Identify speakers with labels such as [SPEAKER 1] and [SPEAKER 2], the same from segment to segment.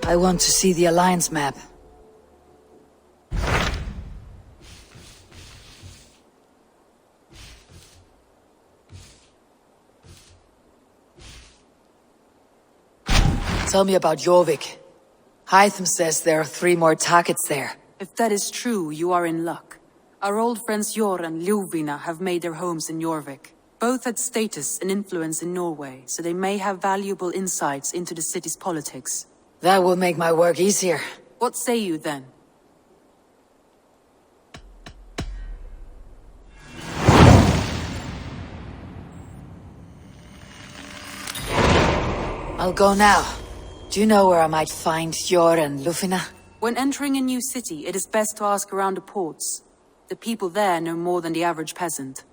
[SPEAKER 1] I want to see the Alliance map. Tell me about Jorvik. Hytham says there are 3 more targets there.
[SPEAKER 2] If that is true, you are in luck. Our old friends Jor and Ljuvina have made their homes in Jorvik. Both had status and influence in Norway, so they may have valuable insights into the city's politics.
[SPEAKER 1] That will make my work easier.
[SPEAKER 2] What say you then?
[SPEAKER 1] I'll go now. Do you know where I might find Jor and Ljuvina?
[SPEAKER 2] When entering a new city, it is best to ask around the ports. The people there know more than the average peasant.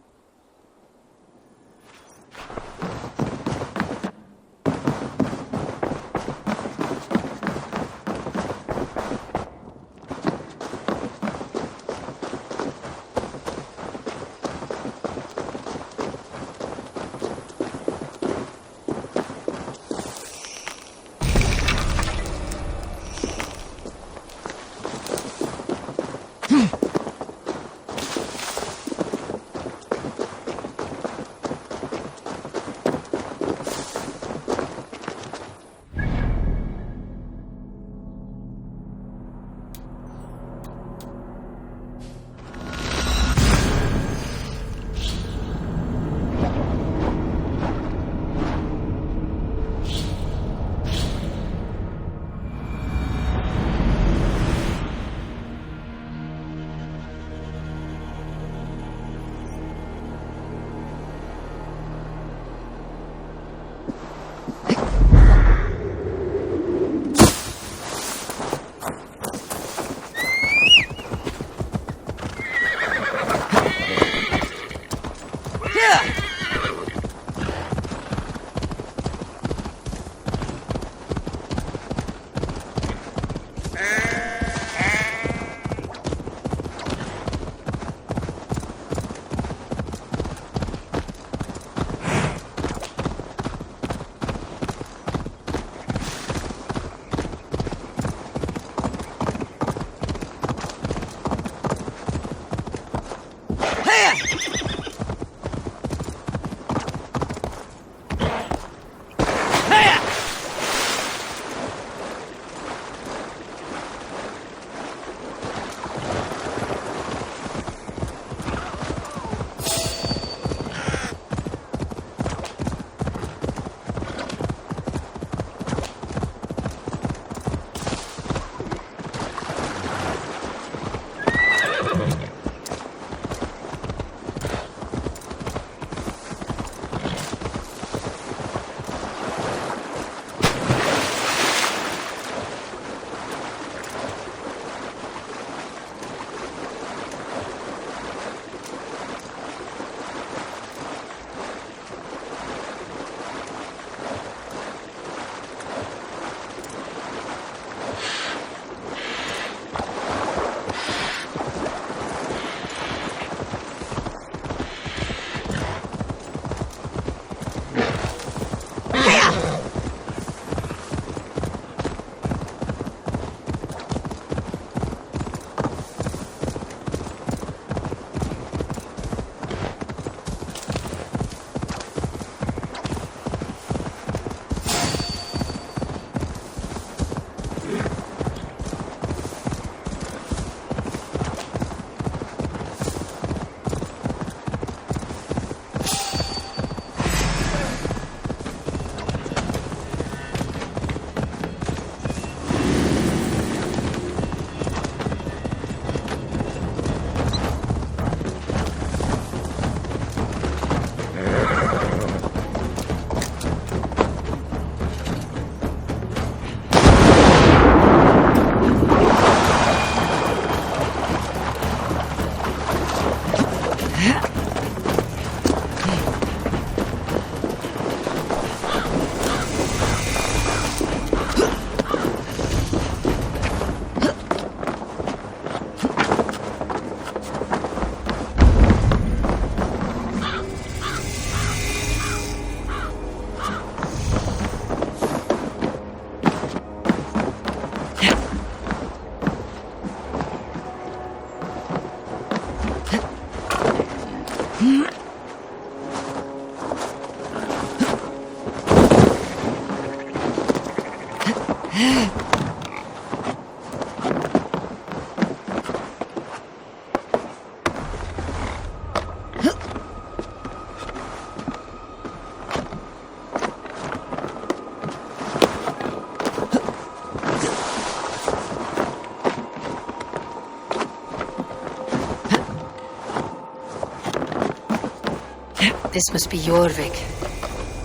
[SPEAKER 1] This must be Jorvik.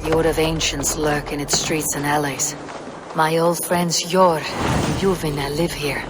[SPEAKER 1] The Old of Ancients lurk in its streets and alleys. My old friends Jor and Juvina live here.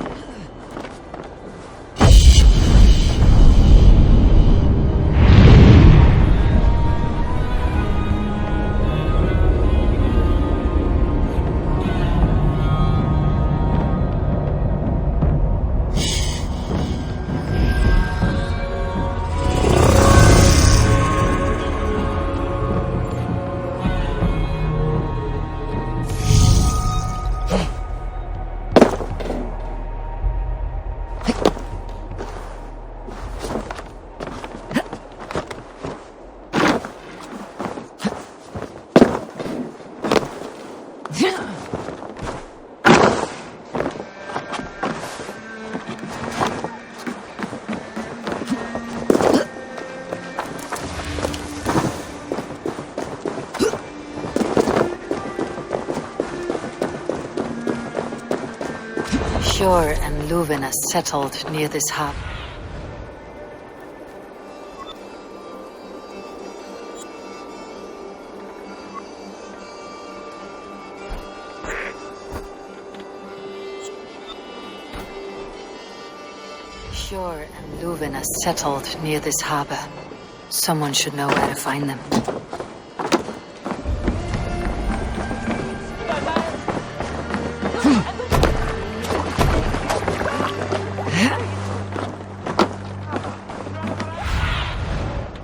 [SPEAKER 1] Shor and Luvina settled near this hub. Shor and Luvina settled near this harbor. Someone should know where to find them.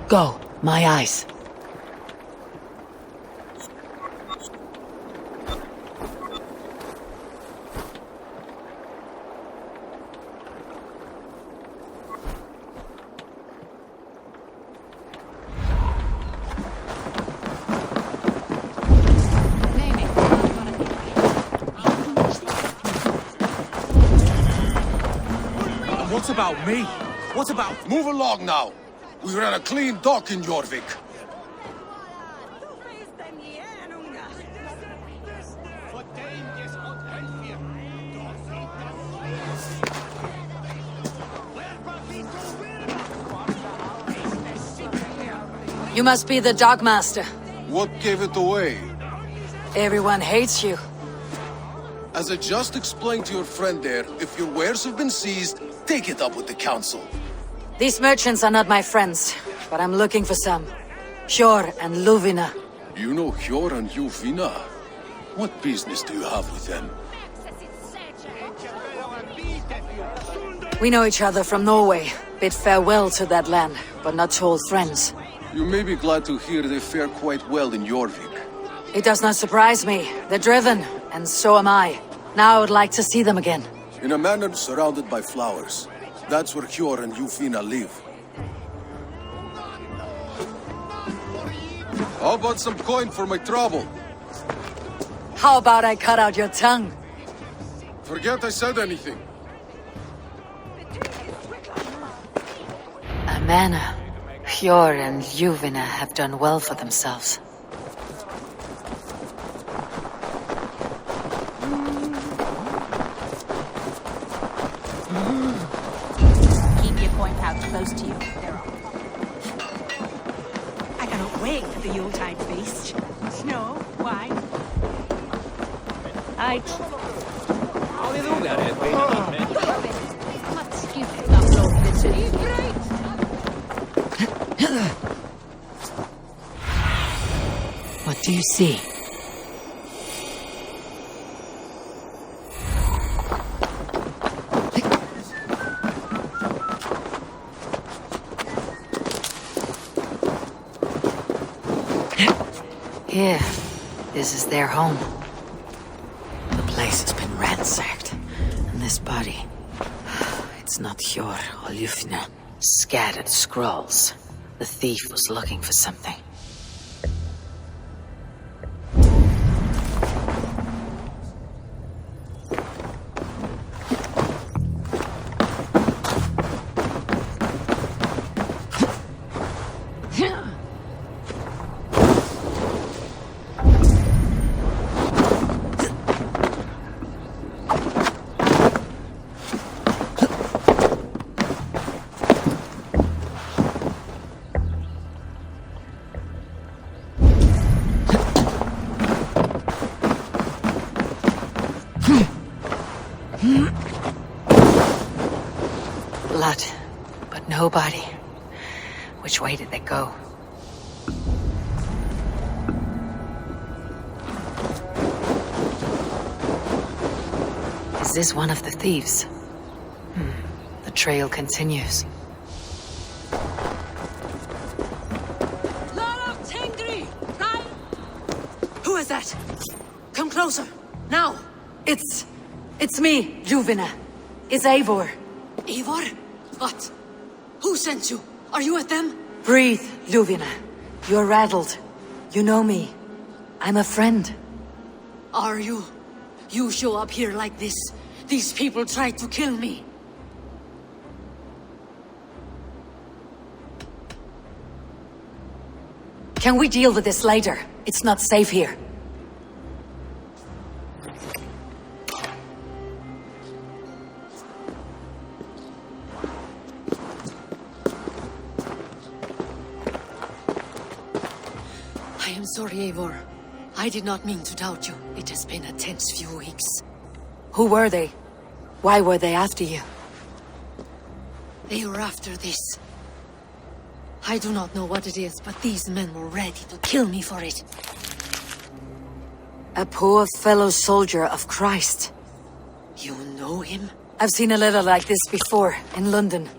[SPEAKER 1] Go, my eyes.
[SPEAKER 3] What about me? What about...
[SPEAKER 4] Move along now. We ran a clean dock in Jorvik.
[SPEAKER 1] You must be the Dogmaster.
[SPEAKER 4] What gave it away?
[SPEAKER 1] Everyone hates you.
[SPEAKER 4] As I just explained to your friend there, if your wares have been seized, take it up with the council.
[SPEAKER 1] These merchants are not my friends, but I'm looking for some. Shor and Luvina.
[SPEAKER 4] You know Hjor and Juvina? What business do you have with them?
[SPEAKER 1] We know each other from Norway. Bid farewell to that land, but not to old friends.
[SPEAKER 4] You may be glad to hear they fare quite well in Jorvik.
[SPEAKER 1] It does not surprise me. They're driven, and so am I. Now I would like to see them again.
[SPEAKER 4] In a manor surrounded by flowers. That's where Hjor and Juvina live. How about some coin for my trouble?
[SPEAKER 1] How about I cut out your tongue?
[SPEAKER 4] Forget I said anything.
[SPEAKER 1] A manor. Hjor and Juvina have done well for themselves.
[SPEAKER 5] Keep your coin pouch close to you. I cannot wait for the Yuletide feast. Snow, wine.
[SPEAKER 1] What do you see? Here. This is their home. The place has been ransacked. And this body... It's not Hjor or Ljufna. Scattered scrolls. The thief was looking for something. Blood, but nobody. Which way did they go? Is this one of the thieves? The trail continues.
[SPEAKER 2] Who is that? Come closer, now!
[SPEAKER 1] It's me, Ljuvina. It's Eivor.
[SPEAKER 2] Eivor? What? Who sent you? Are you with them?
[SPEAKER 1] Breathe, Ljuvina. You're rattled. You know me. I'm a friend.
[SPEAKER 2] Are you? You show up here like this. These people tried to kill me.
[SPEAKER 1] Can we deal with this later? It's not safe here.
[SPEAKER 2] I am sorry, Eivor. I did not mean to doubt you. It has been a tense few weeks.
[SPEAKER 1] Who were they? Why were they after you?
[SPEAKER 2] They were after this. I do not know what it is, but these men were ready to kill me for it.
[SPEAKER 1] A poor fellow soldier of Christ.
[SPEAKER 2] You know him?
[SPEAKER 1] I've seen a letter like this before, in London.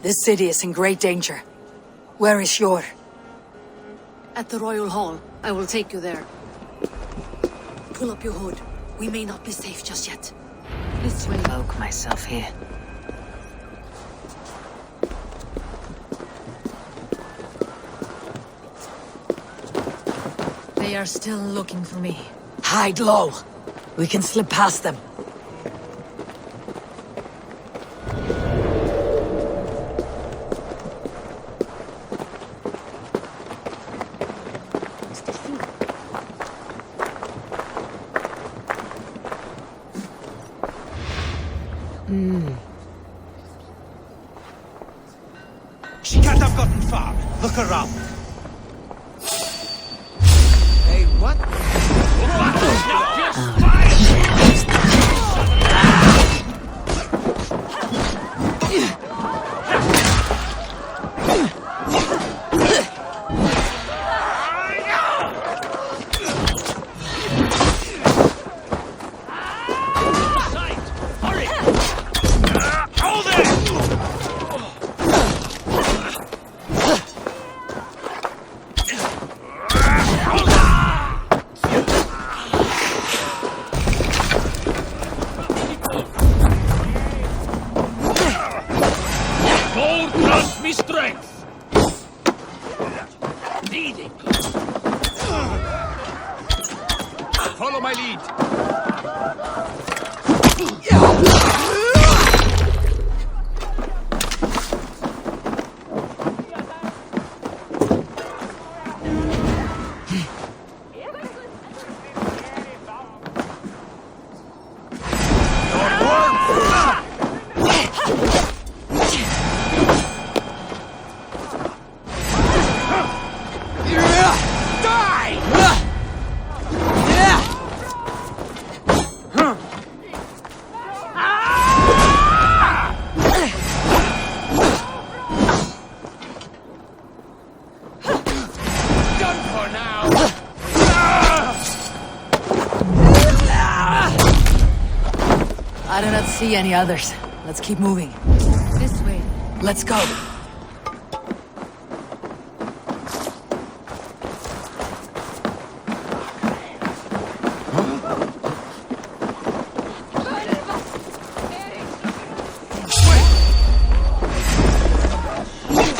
[SPEAKER 1] This city is in great danger. Where is Yor?
[SPEAKER 2] At the Royal Hall. I will take you there. Pull up your hood. We may not be safe just yet. This way.
[SPEAKER 1] Cloak myself here.
[SPEAKER 2] They are still looking for me.
[SPEAKER 1] Hide low. We can slip past them.
[SPEAKER 3] She can't have gotten far. Look around. Hey, what? Follow my lead.
[SPEAKER 1] I do not see any others. Let's keep moving.
[SPEAKER 2] This way.
[SPEAKER 1] Let's go.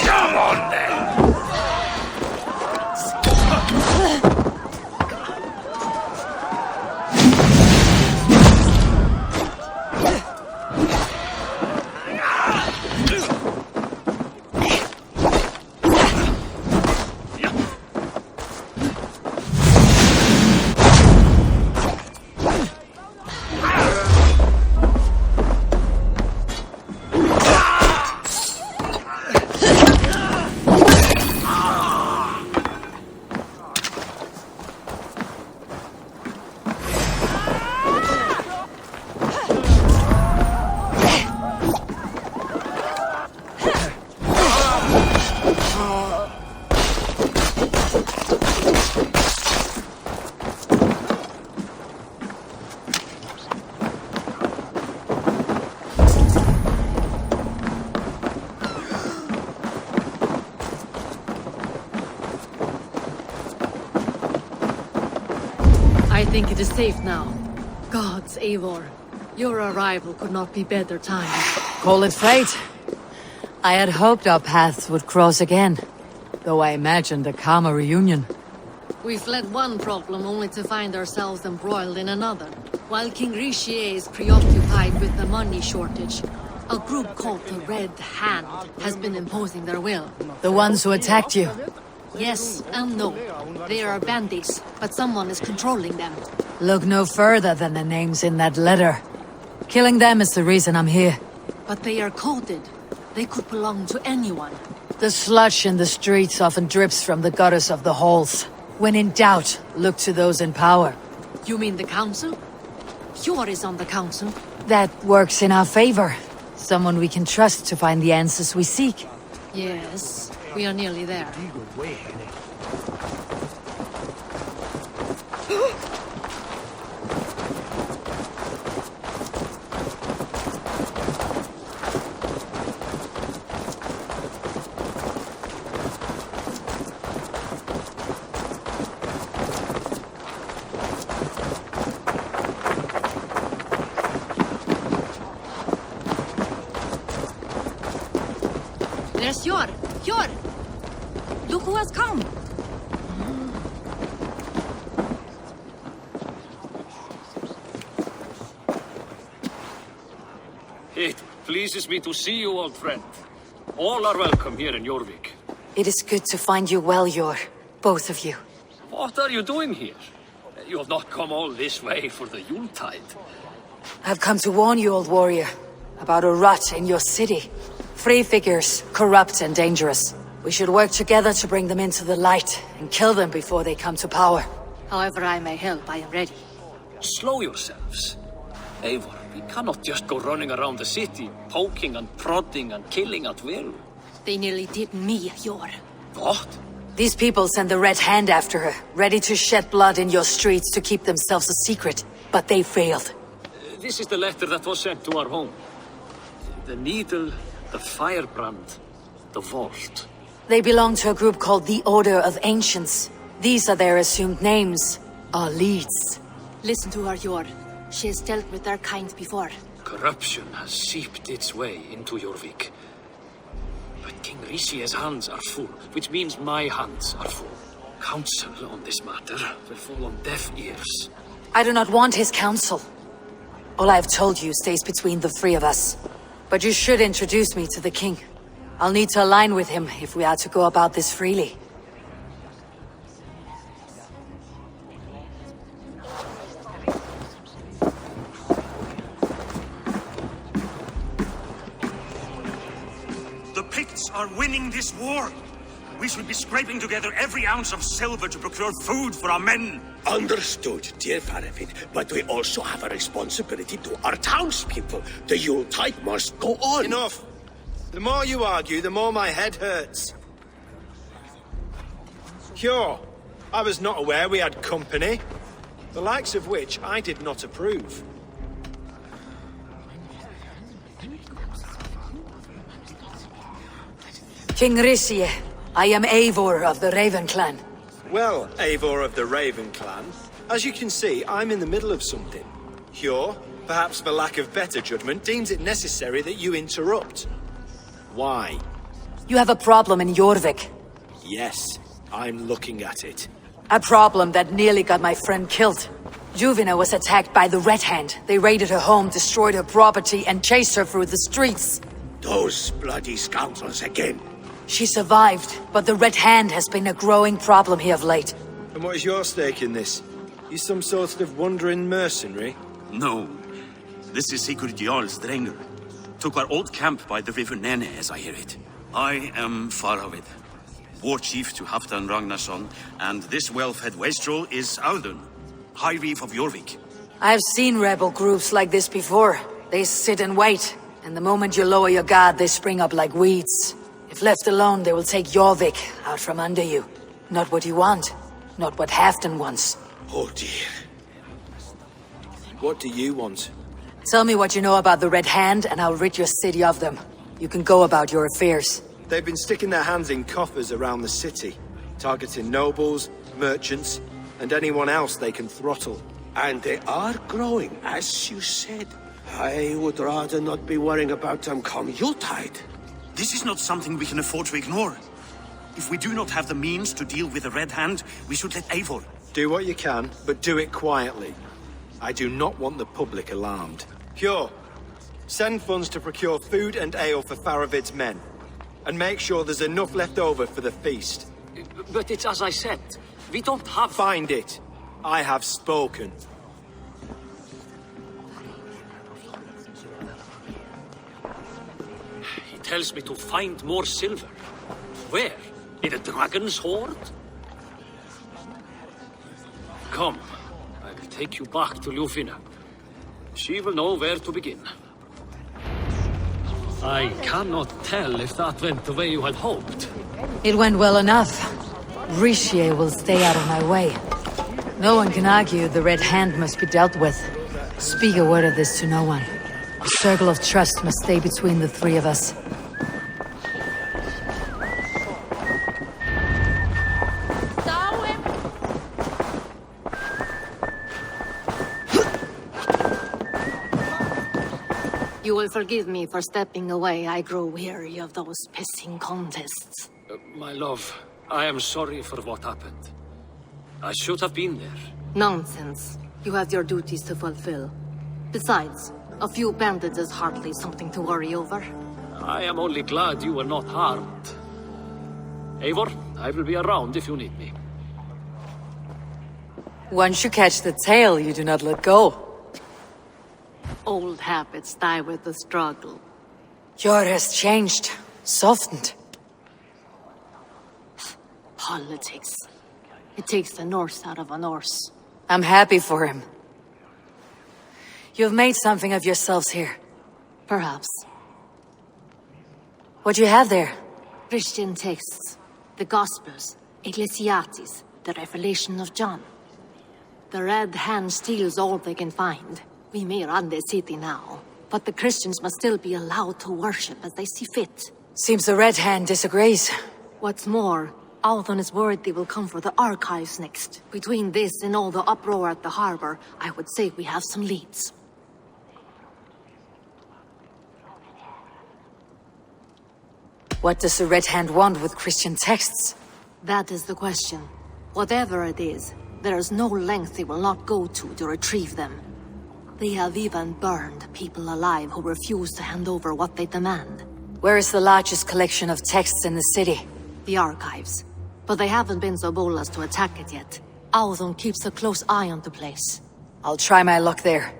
[SPEAKER 3] Come on then!
[SPEAKER 6] I think it is safe now. Gods, Eivor. Your arrival could not be better timed.
[SPEAKER 1] Call it fate. I had hoped our paths would cross again, though I imagined a calmer reunion.
[SPEAKER 6] We fled one problem only to find ourselves embroiled in another. While King Rishi is preoccupied with the money shortage, a group called the Red Hand has been imposing their will.
[SPEAKER 1] The ones who attacked you.
[SPEAKER 6] Yes and no. They are bandits, but someone is controlling them.
[SPEAKER 1] Look no further than the names in that letter. Killing them is the reason I'm here.
[SPEAKER 6] But they are coded. They could belong to anyone.
[SPEAKER 1] The sludge in the streets often drips from the gutters of the halls. When in doubt, look to those in power.
[SPEAKER 6] You mean the council? Fjord is on the council.
[SPEAKER 1] That works in our favor. Someone we can trust to find the answers we seek.
[SPEAKER 6] Yes, we are nearly there. There's Fjord! Fjord! Look who has come!
[SPEAKER 7] It pleases me to see you, old friend. All are welcome here in Jorvik.
[SPEAKER 1] It is good to find you well, Yor. Both of you.
[SPEAKER 7] What are you doing here? You have not come all this way for the Yuletide.
[SPEAKER 1] I've come to warn you, old warrior, about a rot in your city. Free figures, corrupt and dangerous. We should work together to bring them into the light and kill them before they come to power.
[SPEAKER 6] However I may help, I am ready.
[SPEAKER 7] Slow yourselves. Eivor, we cannot just go running around the city, poking and prodding and killing at will.
[SPEAKER 6] They nearly did me, Fjord.
[SPEAKER 7] What?
[SPEAKER 1] These people send the Red Hand after her, ready to shed blood in your streets to keep themselves a secret. But they failed.
[SPEAKER 7] This is the letter that was sent to our home. The needle, the Firebrand, the vault.
[SPEAKER 1] They belong to a group called the Order of Ancients. These are their assumed names, our leads.
[SPEAKER 6] Listen to her, Fjord. She has dealt with their kind before.
[SPEAKER 7] Corruption has seeped its way into Jorvik. But King Rishi's hands are full, which means my hands are full. Counsel on this matter will fall on deaf ears.
[SPEAKER 1] I do not want his counsel. All I have told you stays between the three of us. But you should introduce me to the king. I'll need to align with him if we are to go about this freely.
[SPEAKER 8] The Picts are winning this war. We should be scraping together every ounce of silver to procure food for our men.
[SPEAKER 9] Understood, dear Firebrand, but we also have a responsibility to our townspeople. The Yuletide must go on.
[SPEAKER 3] Enough. The more you argue, the more my head hurts. Sure, I was not aware we had company, the likes of which I did not approve.
[SPEAKER 1] King Rishi, I am Eivor of the Raven clan.
[SPEAKER 3] Well, Eivor of the Raven clan, as you can see, I'm in the middle of something. Hjor, perhaps for lack of better judgment, deems it necessary that you interrupt. Why?
[SPEAKER 1] You have a problem in Jorvik.
[SPEAKER 3] Yes, I'm looking at it.
[SPEAKER 1] A problem that nearly got my friend killed. Juvina was attacked by the Red Hand. They raided her home, destroyed her property, and chased her through the streets.
[SPEAKER 9] Those bloody scoundrels again.
[SPEAKER 1] She survived, but the Red Hand has been a growing problem here of late.
[SPEAKER 3] And what is your stake in this? You some sort of wandering mercenary?
[SPEAKER 8] No. This is Sigurd Jarl's Drenger. Took our old camp by the river Nene, as I hear it. I am Faravid, war chief to Halfdan Ragnarsson, and this well-fed wastrel is Audun, High Reef of Jorvik.
[SPEAKER 1] I've seen rebel groups like this before. They sit and wait, and the moment you lower your guard, they spring up like weeds. If left alone, they will take Jorvik out from under you. Not what you want, not what Halfdan wants.
[SPEAKER 9] Oh dear.
[SPEAKER 3] What do you want?
[SPEAKER 1] Tell me what you know about the Red Hand, and I'll rid your city of them. You can go about your affairs.
[SPEAKER 3] They've been sticking their hands in coffers around the city, targeting nobles, merchants, and anyone else they can throttle.
[SPEAKER 9] And they are growing, as you said. I would rather not be worrying about them come Yuletide.
[SPEAKER 8] This is not something we can afford to ignore. If we do not have the means to deal with the Red Hand, we should let Eivor.
[SPEAKER 3] Do what you can, but do it quietly. I do not want the public alarmed. Cure. Send funds to procure food and ale for Faravid's men. And make sure there's enough left over for the feast.
[SPEAKER 7] But it's as I said. We don't have...
[SPEAKER 3] Find it. I have spoken.
[SPEAKER 7] He tells me to find more silver. Where? In a dragon's hoard? Come. I will take you back to Ljufina. She will know where to begin. I cannot tell if that went the way you had hoped.
[SPEAKER 1] It went well enough. Richier will stay out of my way. No one can argue the Red Hand must be dealt with. Speak a word of this to no one. A circle of trust must stay between the three of us.
[SPEAKER 6] You will forgive me for stepping away. I grow weary of those pissing contests.
[SPEAKER 7] My love, I am sorry for what happened. I should have been there.
[SPEAKER 6] Nonsense. You have your duties to fulfill. Besides, a few bandits is hardly something to worry over.
[SPEAKER 7] I am only glad you were not harmed. Eivor, I will be around if you need me.
[SPEAKER 1] Once you catch the tail, you do not let go.
[SPEAKER 6] Old habits die with the struggle.
[SPEAKER 1] Jor has changed, softened.
[SPEAKER 6] Politics. It takes the Norse out of a Norse.
[SPEAKER 1] I'm happy for him. You've made something of yourselves here.
[SPEAKER 6] Perhaps.
[SPEAKER 1] What do you have there?
[SPEAKER 6] Christian texts. The Gospels. Ecclesiastes. The Revelation of John. The Red Hand steals all they can find. We may run the city now, but the Christians must still be allowed to worship as they see fit.
[SPEAKER 1] Seems the Red Hand disagrees.
[SPEAKER 6] What's more, Althon is worried they will come for the archives next. Between this and all the uproar at the harbor, I would say we have some leads.
[SPEAKER 1] What does the Red Hand want with Christian texts?
[SPEAKER 6] That is the question. Whatever it is, there is no length they will not go to retrieve them. They have even burned people alive who refuse to hand over what they demand.
[SPEAKER 1] Where is the largest collection of texts in the city?
[SPEAKER 6] The archives. But they haven't been so bold as to attack it yet. Althon keeps a close eye on the place.
[SPEAKER 1] I'll try my luck there.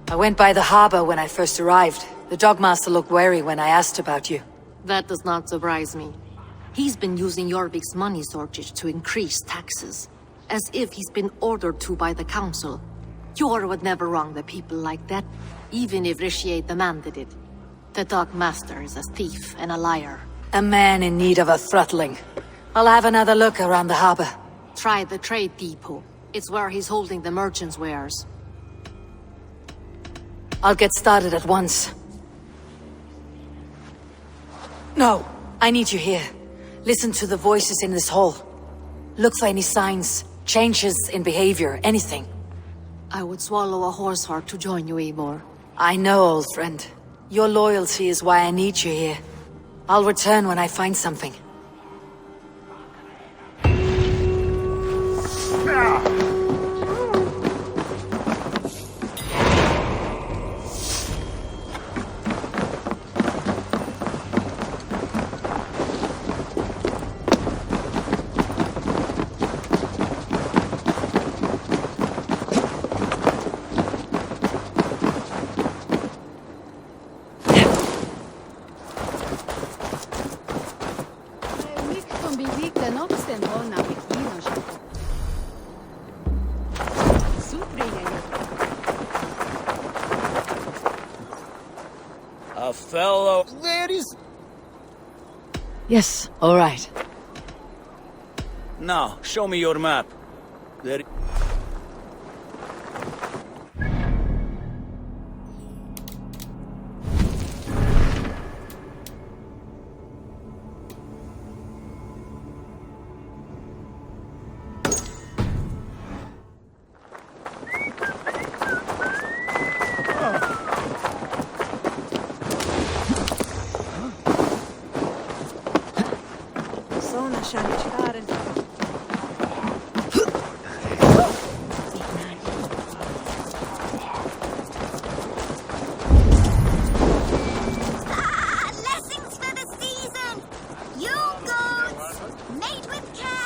[SPEAKER 1] I went by the harbor when I first arrived. The Dogmaster looked wary when I asked about you.
[SPEAKER 6] That does not surprise me. He's been using Jorvik's money shortage to increase taxes. As if he's been ordered to by the council. Jor would never wrong the people like that, even if Richier demanded it. The Dogmaster is a thief and a liar.
[SPEAKER 1] A man in need of a throttling. I'll have another look around the harbor.
[SPEAKER 6] Try the trade depot. It's where he's holding the merchants' wares.
[SPEAKER 1] I'll get started at once. No, I need you here. Listen to the voices in this hall. Look for any signs, changes in behavior, anything.
[SPEAKER 6] I would swallow a horse heart to join you, Eivor.
[SPEAKER 1] I know, old friend. Your loyalty is why I need you here. I'll return when I find something.
[SPEAKER 10] A fellow... There is...
[SPEAKER 1] Yes, all right.
[SPEAKER 10] Now, show me your map. There...
[SPEAKER 5] persona shancharen.
[SPEAKER 11] Blessings for the season! You goats! Made with care!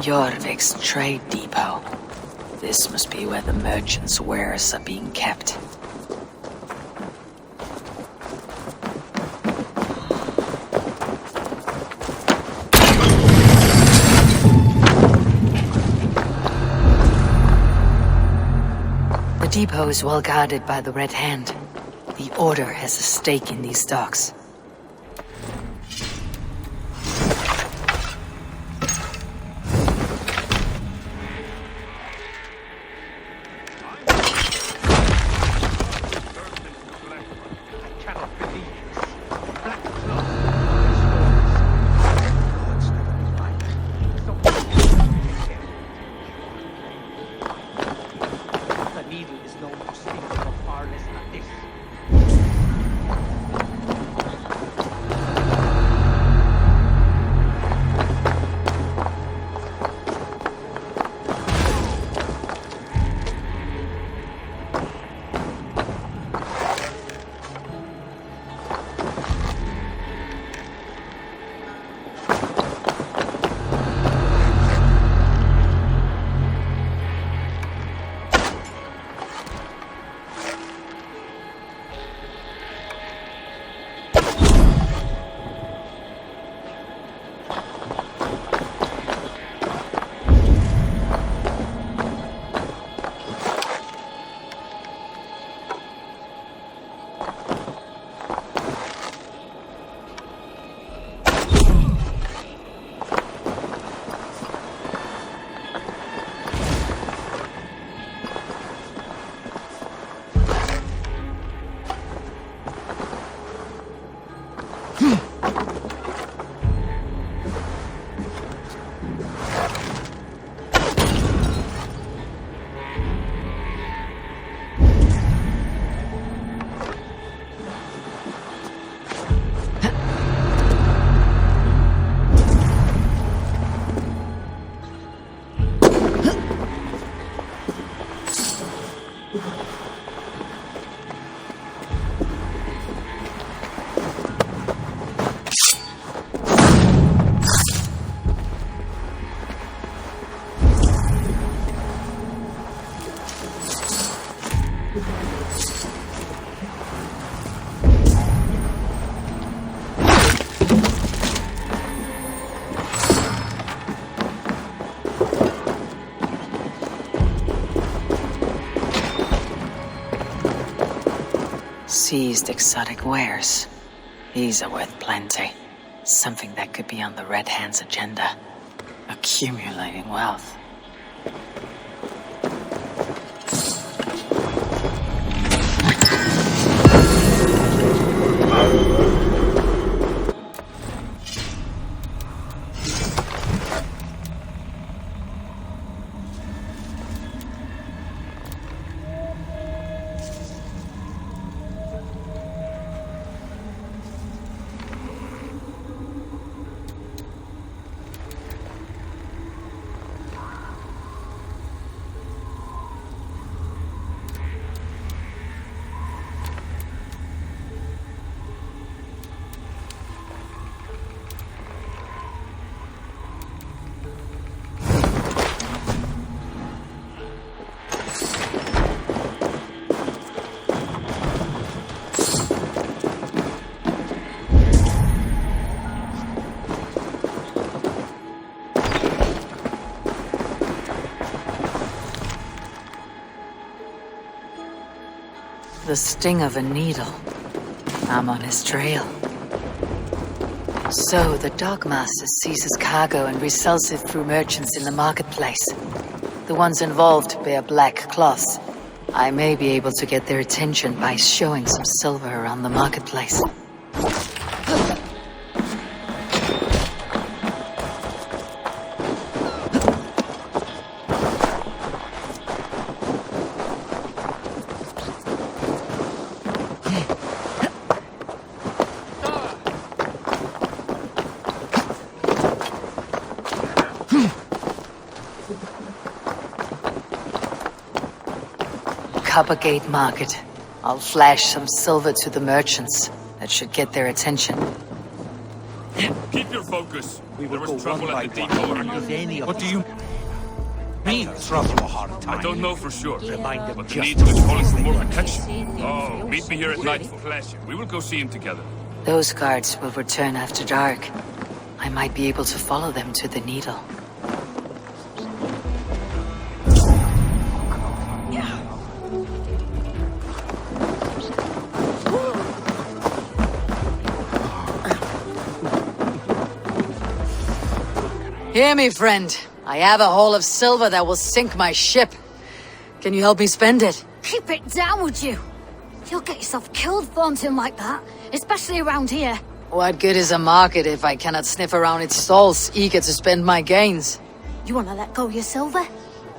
[SPEAKER 1] Jorvik's trade depot. This must be where the merchants' wares are being kept. The depot is well guarded by the Red Hand. The Order has a stake in these docks. Seized exotic wares. These are worth plenty. Something that could be on the Red Hand's agenda. Accumulating wealth. The sting of a needle. I'm on his trail. So, the Dockmaster seizes cargo and resells it through merchants in the marketplace. The ones involved bear black cloths. I may be able to get their attention by showing some silver around the marketplace. Coppergate Market. I'll flash some silver to the merchants. That should get their attention.
[SPEAKER 12] Keep your focus. There was trouble at the depot.
[SPEAKER 10] What do you mean, trouble?
[SPEAKER 12] I don't know for sure, but the Needle is calling for more protection. Oh, meet me here at night for pleasure. We will go see him together.
[SPEAKER 1] Those guards will return after dark. I might be able to follow them to the Needle. Hear me, friend. I have a haul of silver that will sink my ship. Can you help me spend it?
[SPEAKER 11] Keep it down, would you? You'll get yourself killed flaunting like that, especially around here.
[SPEAKER 1] What good is a market if I cannot sniff around its stalls, eager to spend my gains?
[SPEAKER 11] You want to let go of your silver?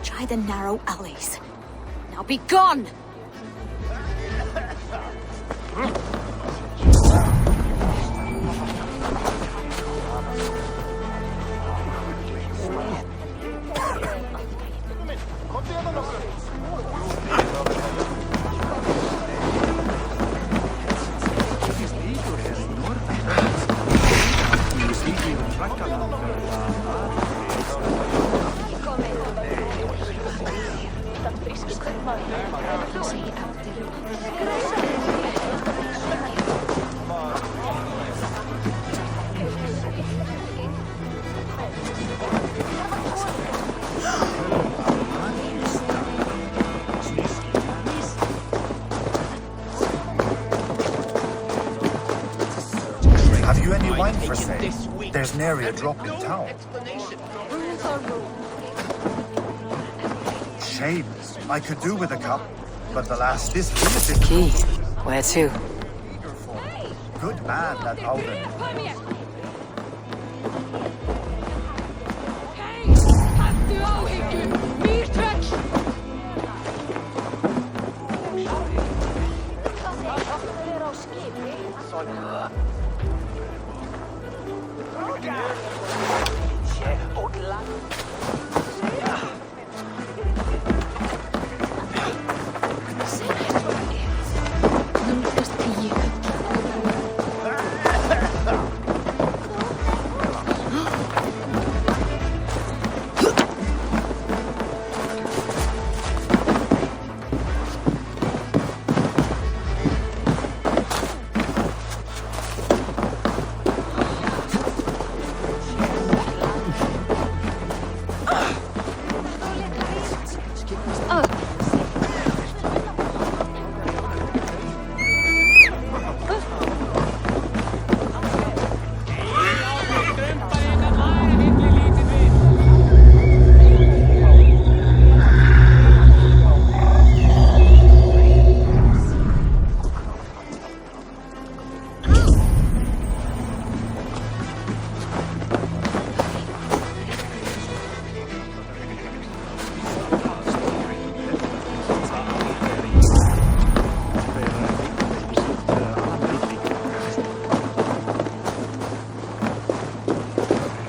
[SPEAKER 11] Try the narrow alleys. Now be gone!
[SPEAKER 13] Have you any wine for sale? There's nary a drop in town. Shame. I could do with a cup, but alas, this is
[SPEAKER 1] The key. Where to?
[SPEAKER 13] Good man, that Alden.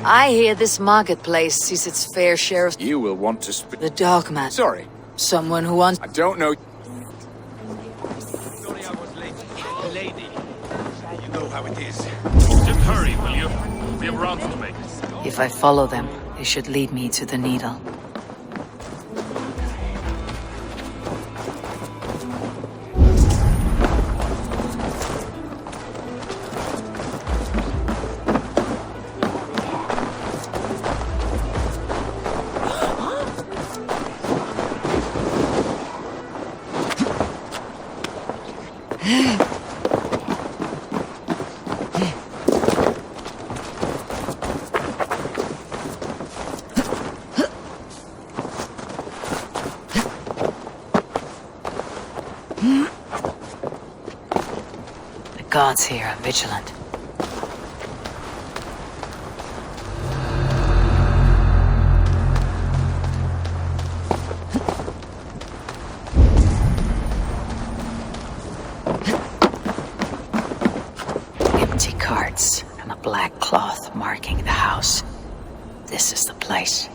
[SPEAKER 1] I hear this marketplace sees its fair share of...
[SPEAKER 14] You will want to speak...
[SPEAKER 1] The Dogman.
[SPEAKER 14] Sorry.
[SPEAKER 1] Someone who wants...
[SPEAKER 14] I don't know...
[SPEAKER 12] Sorry I was late. Lady. You know how it is. Just hurry, will you? We have rounds to make.
[SPEAKER 1] If I follow them, they should lead me to the Needle. gods here are vigilant. Empty carts and a black cloth marking the house. This is the place.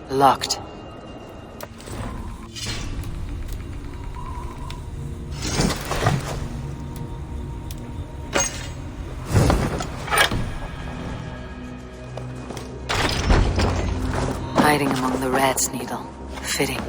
[SPEAKER 1] Locked. Hiding among the rat's needle. Fitting.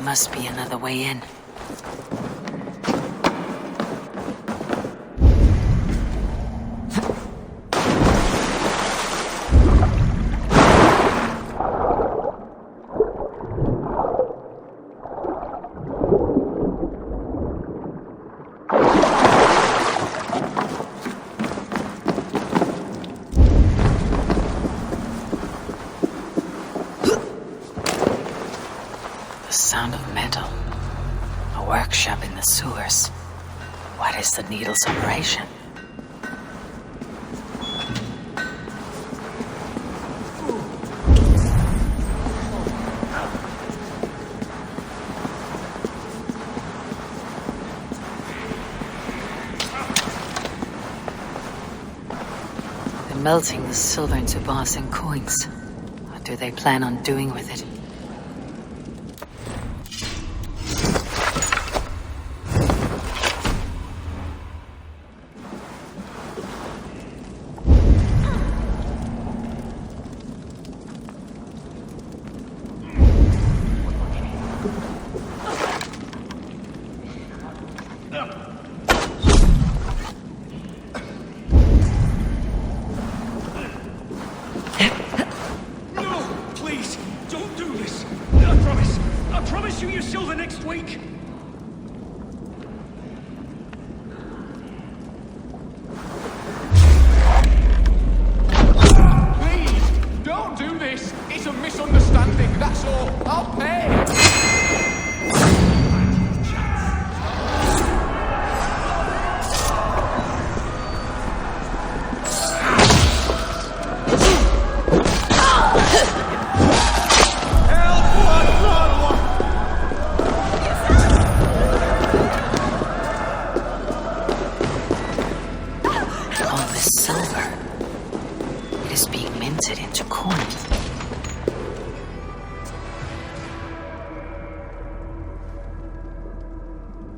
[SPEAKER 1] Must be another way in. Sound of metal. A workshop in the sewers. What is the needle's operation? They're melting the silver into bars and coins. What do they plan on doing with it?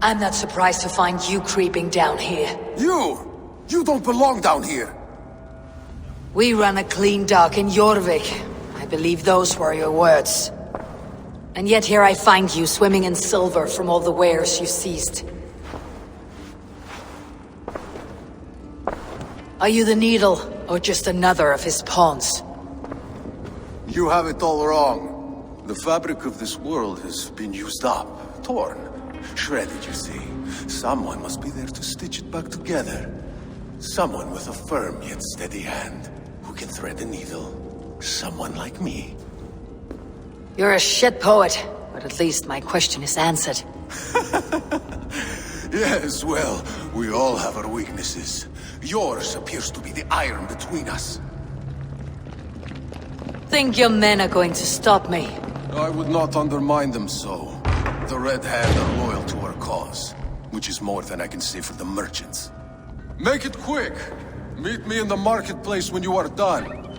[SPEAKER 1] I'm not surprised to find you creeping down here.
[SPEAKER 4] You don't belong down here.
[SPEAKER 1] We run a clean dock in Jorvik. I believe those were your words. And yet here I find you swimming in silver from all the wares you seized. Are you the Needle, or just another of his pawns?
[SPEAKER 4] You have it all wrong. The fabric of this world has been used up, torn, shredded, you see. Someone must be there to stitch it back together. Someone with a firm yet steady hand, who can thread the needle. Someone like me.
[SPEAKER 1] You're a shit poet, but at least my question is answered.
[SPEAKER 4] Yes, well, we all have our weaknesses. Yours appears to be the iron between us.
[SPEAKER 1] Think your men are going to stop me?
[SPEAKER 4] I would not undermine them so. the Red Hand are loyal to our cause, which is more than I can say for the merchants. Make it quick! Meet me in the marketplace when you are done.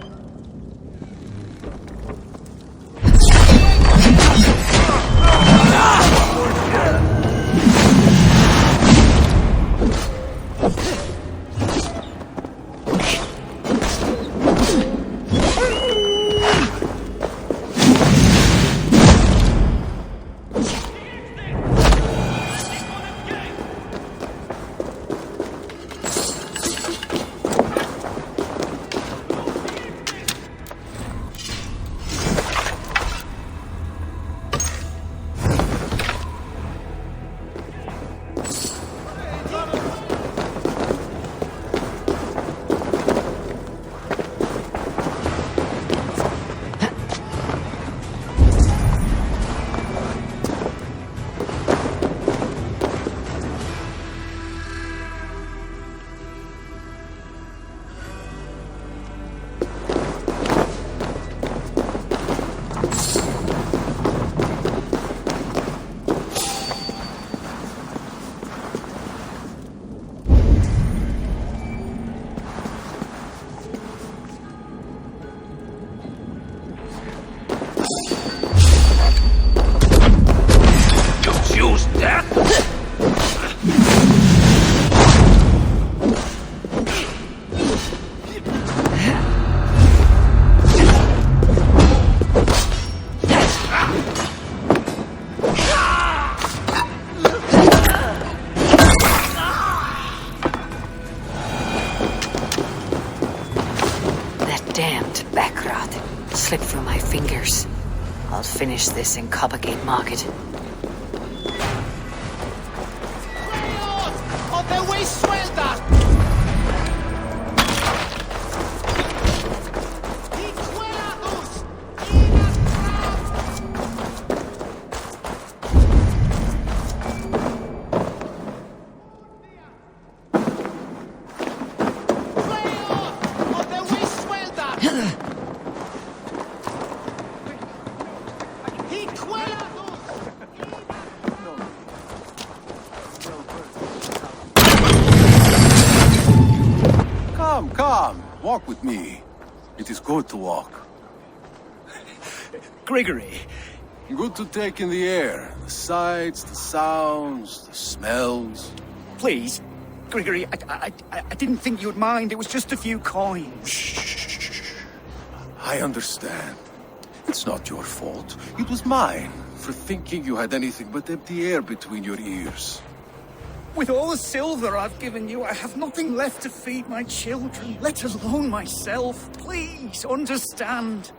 [SPEAKER 1] Slipped through my fingers. I'll finish this in Coppergate Market.
[SPEAKER 4] Come, walk with me. It is good to walk.
[SPEAKER 3] Grigory.
[SPEAKER 4] Good to take in the air. The sights, the sounds, the smells.
[SPEAKER 14] Please, Grigory, I didn't think you'd mind. It was just a few coins.
[SPEAKER 4] Shh. I understand. It's not your fault. It was mine for thinking you had anything but empty air between your ears.
[SPEAKER 14] With all the silver I've given you, I have nothing left to feed my children, let alone myself. Please, understand.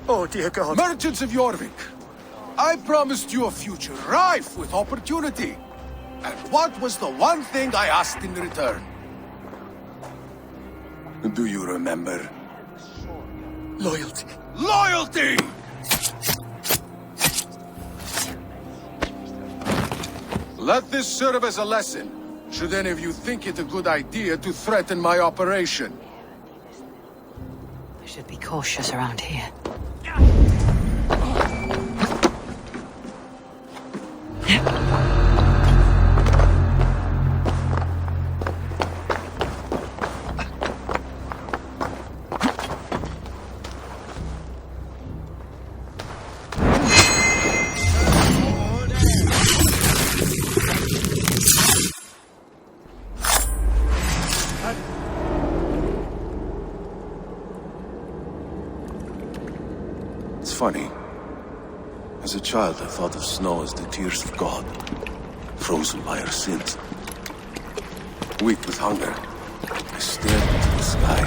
[SPEAKER 14] Oh, dear God.
[SPEAKER 4] Merchants of Jorvik, I promised you a future rife with opportunity. And what was the one thing I asked in return? Do you remember?
[SPEAKER 14] Loyalty.
[SPEAKER 4] Loyalty! Let this serve as a lesson, should any of you think it a good idea to threaten my operation.
[SPEAKER 1] I should be cautious around here.
[SPEAKER 4] Funny. As a child, I thought of snow as the tears of God, frozen by our sins. Weak with hunger, I stared into the sky,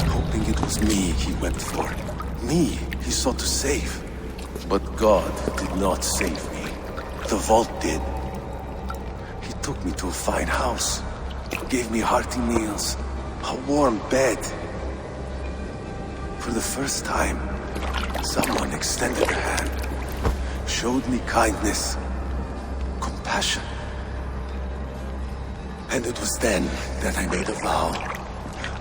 [SPEAKER 4] hoping it was me he wept for. Me he sought to save. But God did not save me. The vault did. He took me to a fine house, gave me hearty meals, a warm bed. For the first time, someone extended a hand, showed me kindness, compassion. And it was then that I made a vow.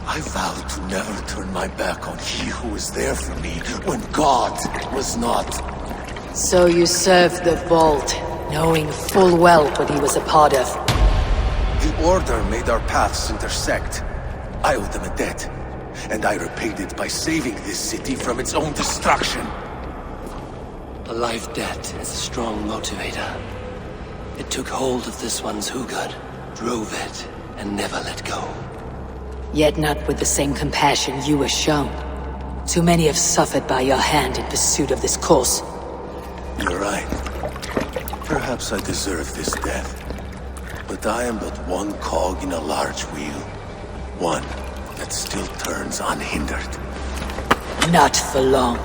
[SPEAKER 4] I vowed to never turn my back on he who was there for me when God was not.
[SPEAKER 1] So you served the Vault, knowing full well what he was a part of.
[SPEAKER 4] The Order made our paths intersect. I owed them a debt, and I repaid it by saving this city from its own destruction.
[SPEAKER 15] A life debt is a strong motivator. It took hold of this one's Hugad, drove it, and never let go.
[SPEAKER 1] Yet not with the same compassion you were shown. Too many have suffered by your hand in pursuit of this cause.
[SPEAKER 4] You're right. Perhaps I deserve this death. But I am but one cog in a large wheel. One that still turns unhindered.
[SPEAKER 1] Not for long.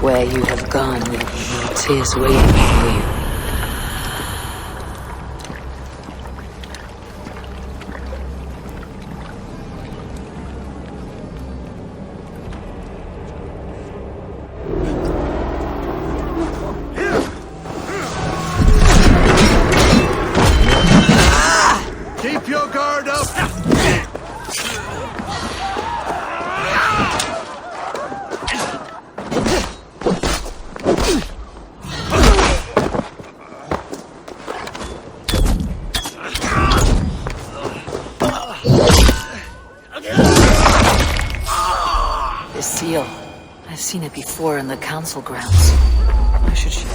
[SPEAKER 1] Where you have gone, there will be tears waiting for you.
[SPEAKER 4] Keep your guard up!
[SPEAKER 1] The seal. I've seen it before in the council grounds. I should show.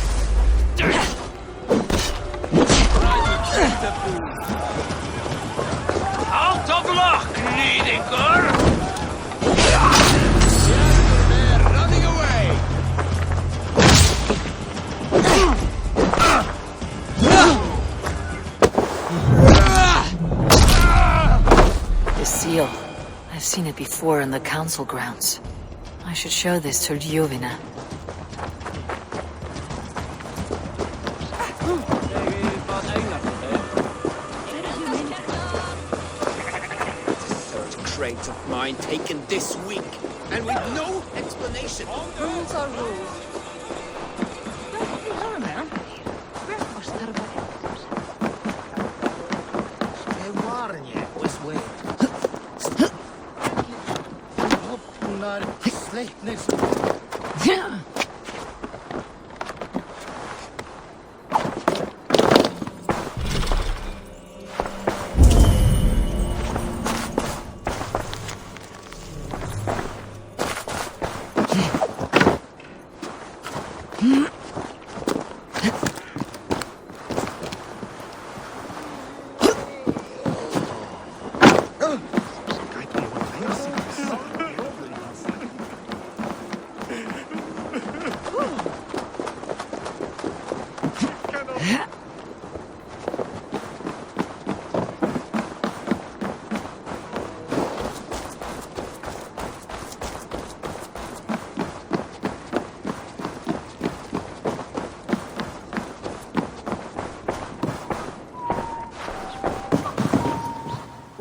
[SPEAKER 12] Out of luck, needy girl!
[SPEAKER 9] Running away!
[SPEAKER 1] The seal. I've seen it before in the council grounds. I should show this to Ljuvina.
[SPEAKER 9] Third crate of mine taken this week, and with no explanation.
[SPEAKER 5] Rules are rules.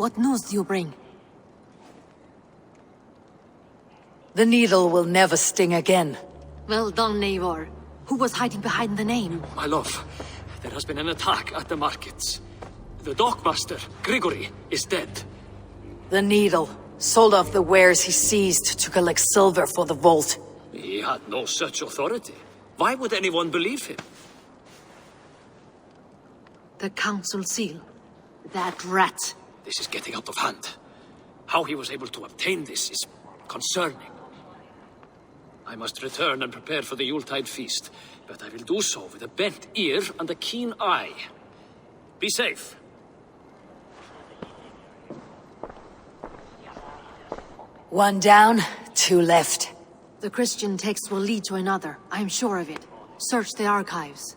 [SPEAKER 6] What news do you bring?
[SPEAKER 1] The needle will never sting again.
[SPEAKER 6] Well done, Eivor. Who was hiding behind the name?
[SPEAKER 7] My love, there has been an attack at the markets. The dockmaster, Grigory, is dead.
[SPEAKER 1] The needle. Sold off the wares he seized to collect silver for the vault.
[SPEAKER 7] He had no such authority. Why would anyone believe him?
[SPEAKER 6] The council seal. That rat.
[SPEAKER 7] This is getting out of hand. How he was able to obtain this is concerning. I must return and prepare for the Yuletide feast, but I will do so with a bent ear and a keen eye. Be safe.
[SPEAKER 1] One down, two left.
[SPEAKER 6] The Christian text will lead to another. I'm sure of it. Search the archives.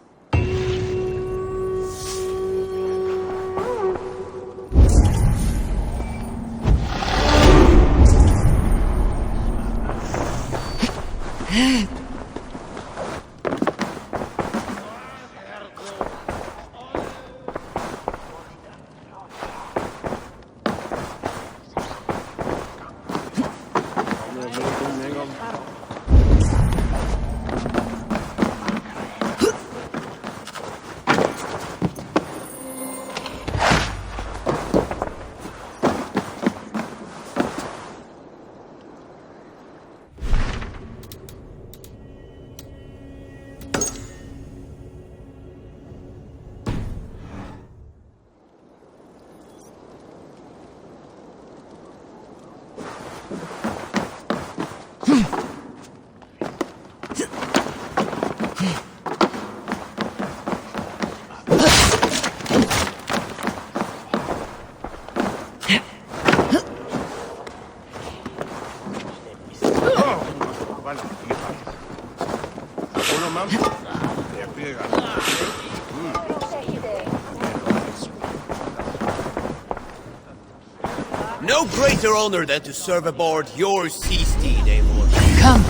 [SPEAKER 9] No greater honor than to serve aboard your sea steed, Eivor.
[SPEAKER 1] Come,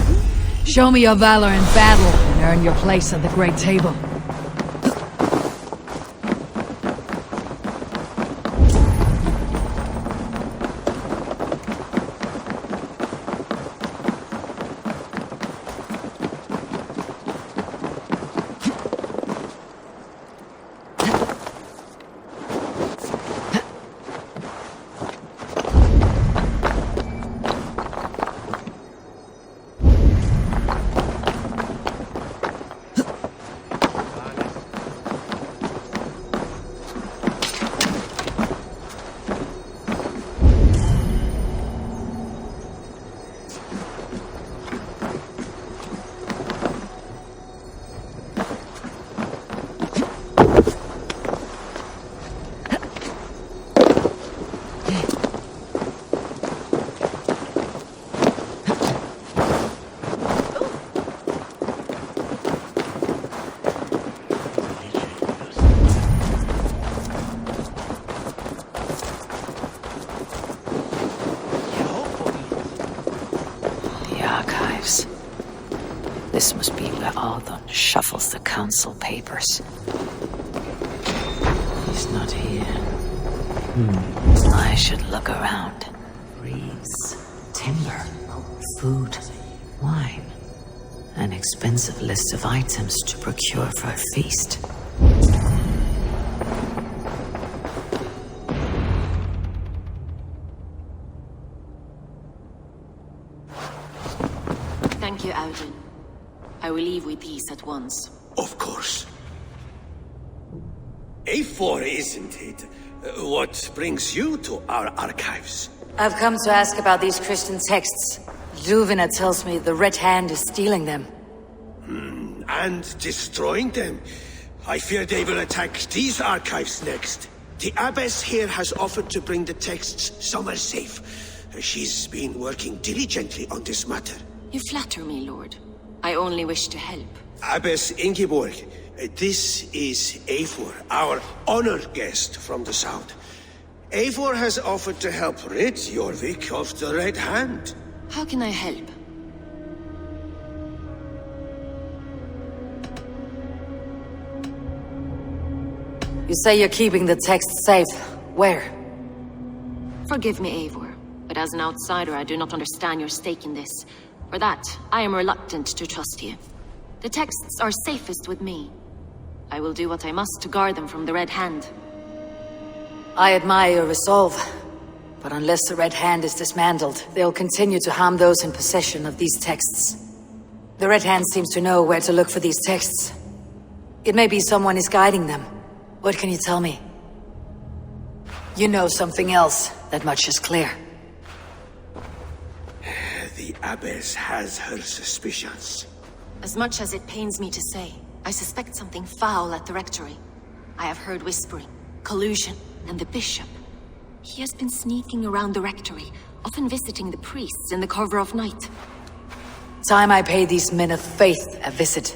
[SPEAKER 1] show me your valor in battle and earn your place at the Great Table.
[SPEAKER 16] This must be where Ardon shuffles the council papers. He's not here. I should look around. Trees, timber, food, wine. An expensive list of items to procure for a feast.
[SPEAKER 17] Thank you, Audun. I will leave with these at once.
[SPEAKER 9] Of course. A4, isn't it? What brings you to our archives?
[SPEAKER 1] I've come to ask about these Christian texts. Ljuvina tells me the Red Hand is stealing them.
[SPEAKER 9] And destroying them. I fear they will attack these archives next. The abbess here has offered to bring the texts somewhere safe. She's been working diligently on this matter.
[SPEAKER 17] You flatter me, Lord. I only wish to help.
[SPEAKER 9] Abbess Ingeborg, this is Eivor, our honored guest from the south. Eivor has offered to help rid Jorvik of the Red Hand.
[SPEAKER 17] How can I help?
[SPEAKER 1] You say you're keeping the text safe. Where?
[SPEAKER 17] Forgive me, Eivor, but as an outsider I do not understand your stake in this. For that, I am reluctant to trust you. The texts are safest with me. I will do what I must to guard them from the Red Hand.
[SPEAKER 1] I admire your resolve. But unless the Red Hand is dismantled, they'll continue to harm those in possession of these texts. The Red Hand seems to know where to look for these texts. It may be someone is guiding them. What can you tell me? You know something else. That much is clear.
[SPEAKER 9] The Abbess has her suspicions.
[SPEAKER 17] As much as it pains me to say, I suspect something foul at the rectory. I have heard whispering, collusion, and the bishop. He has been sneaking around the rectory, often visiting the priests in the cover of night.
[SPEAKER 1] Time I pay these men of faith a visit.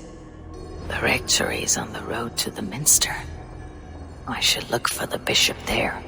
[SPEAKER 16] The rectory is on the road to the minster. I should look for the bishop there.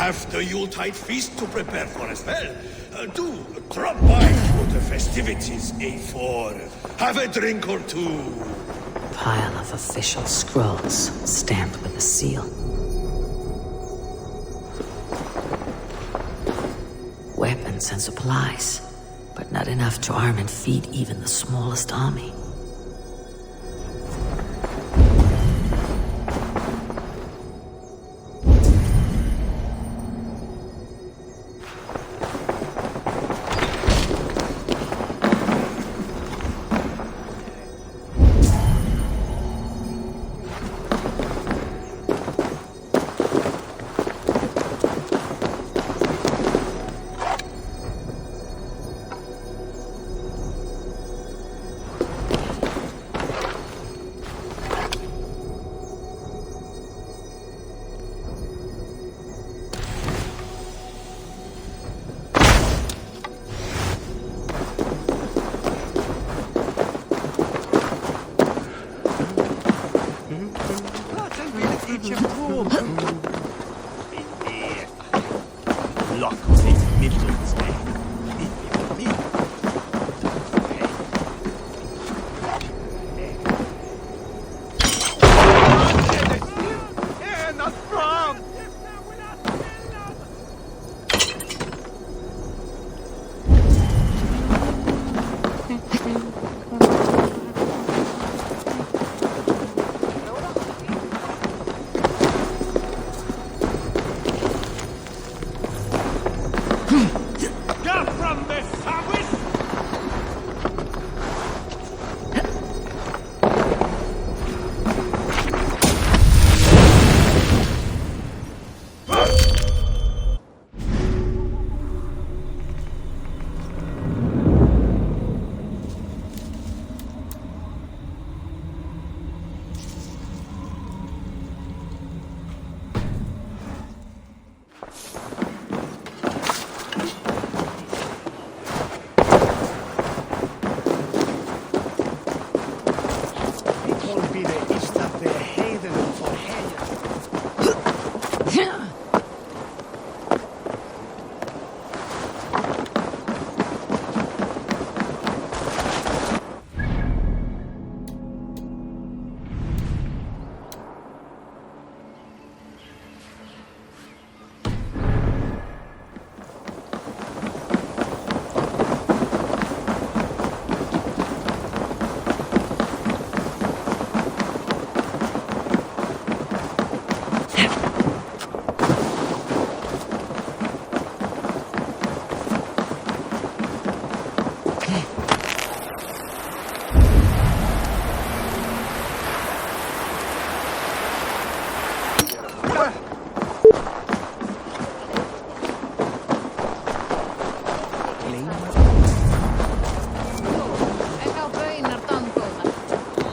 [SPEAKER 9] Have the Yuletide feast to prepare for as well. Do drop by for the festivities, A4. Have a drink or two.
[SPEAKER 16] Pile of official scrolls, stamped with a seal. Weapons and supplies, but not enough to arm and feed even the smallest army.
[SPEAKER 10] your probe. Lock the Midlands, eh?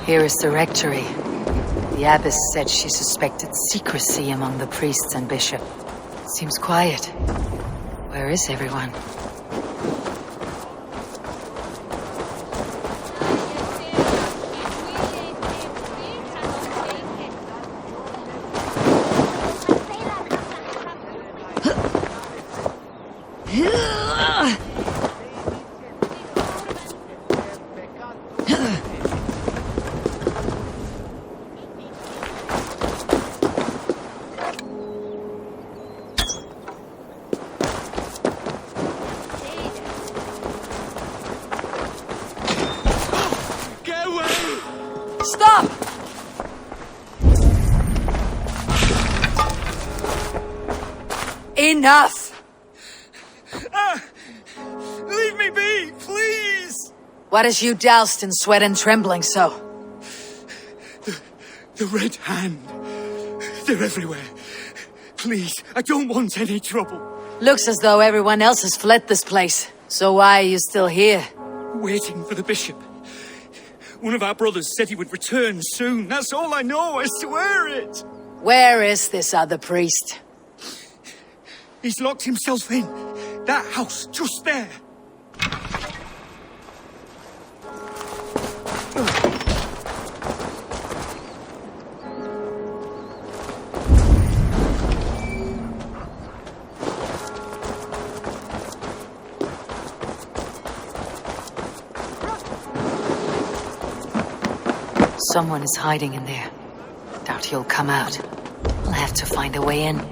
[SPEAKER 1] Here is the rectory. The abbess said she suspected secrecy among the priests and bishop. Seems quiet. Where is everyone? Stop! Enough!
[SPEAKER 14] Leave me be, please!
[SPEAKER 1] What has you doused in sweat and trembling so?
[SPEAKER 14] The Red Hand. They're everywhere. Please, I don't want any trouble.
[SPEAKER 1] Looks as though everyone else has fled this place. So why are you still here?
[SPEAKER 14] Waiting for the bishop. One of our brothers said he would return soon. That's all I know, I swear it!
[SPEAKER 1] Where is this other priest?
[SPEAKER 14] He's locked himself in. That house, just there.
[SPEAKER 1] Someone is hiding in there. Doubt he'll come out. I'll have to find a way in.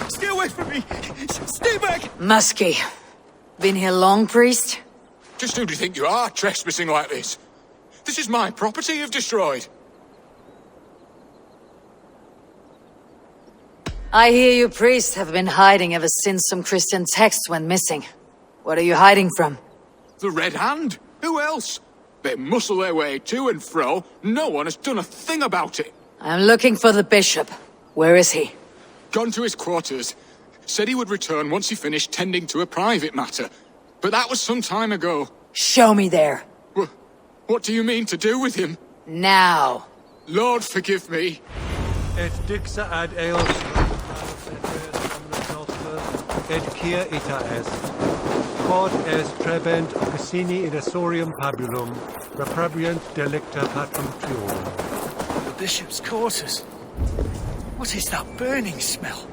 [SPEAKER 14] Stay away from me! Stay back!
[SPEAKER 1] Muskie. Been here long, priest?
[SPEAKER 12] Just who do you think you are, trespassing like this? This is my property you've destroyed.
[SPEAKER 1] I hear you priests have been hiding ever since some Christian texts went missing. What are you hiding from?
[SPEAKER 18] The Red Hand? Who else? They muscle their way to and fro. No one has done a thing about it.
[SPEAKER 1] I'm looking for the bishop. Where is he?
[SPEAKER 18] Gone to his quarters. Said he would return once he finished tending to a private matter. But that was some time ago.
[SPEAKER 1] Show me there.
[SPEAKER 18] What do you mean to do with him?
[SPEAKER 1] Now.
[SPEAKER 18] Lord, forgive me.
[SPEAKER 19] Et dixa ad eos et kia ita est. Quod est trebent occasini in asorium pabulum, reprobient delicta patrum tuorum.
[SPEAKER 14] The bishop's quarters. What is that burning smell?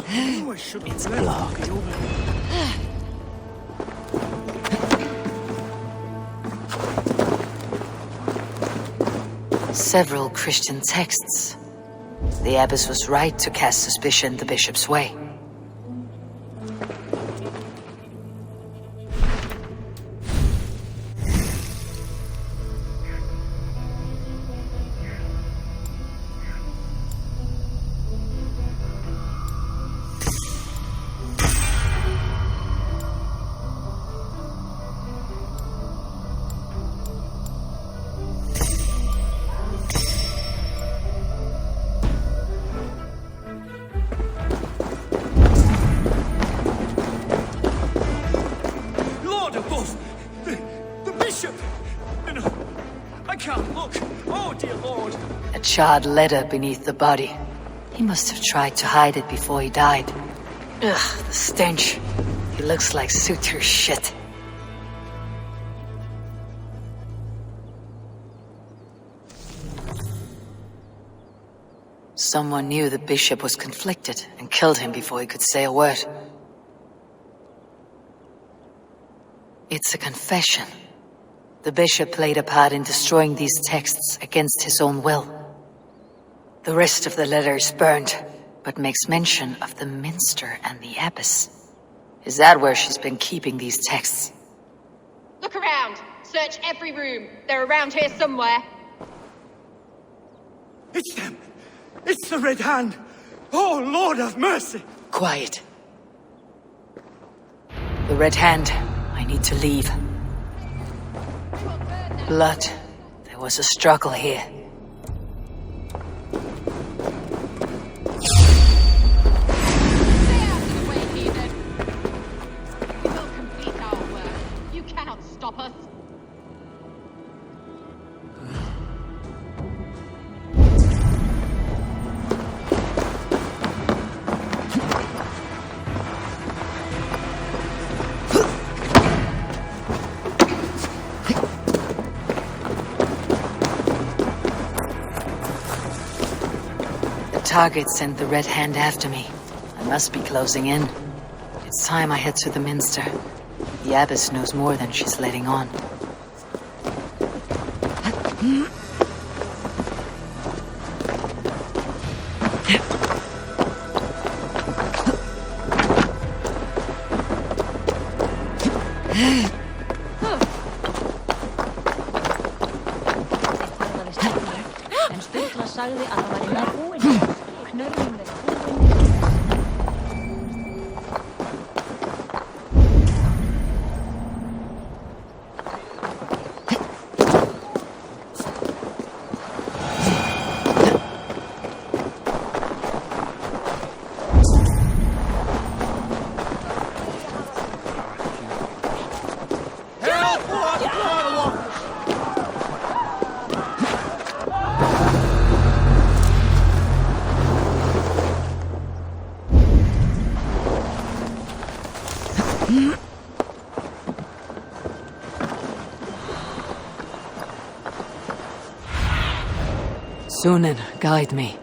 [SPEAKER 16] It's blocked.
[SPEAKER 1] Several Christian texts. The abbess was right to cast suspicion the bishop's way. Charred letter beneath the body. He must have tried to hide it before he died. Ugh, the stench. He looks like suture shit. Someone knew the bishop was conflicted and killed him before he could say a word. It's a confession. The bishop played a part in destroying these texts against his own will. The rest of the letter is burned, but makes mention of the minster and the abbess. Is that where she's been keeping these texts?
[SPEAKER 20] Look around. Search every room. They're around here somewhere.
[SPEAKER 14] It's them! It's the Red Hand! Oh, Lord have mercy!
[SPEAKER 1] Quiet. The Red Hand. I need to leave. Blood. There was a struggle here. Target sent the Red Hand after me. I must be closing in. It's time I head to the minster. The abbess knows more than she's letting on. Sunan, guide me.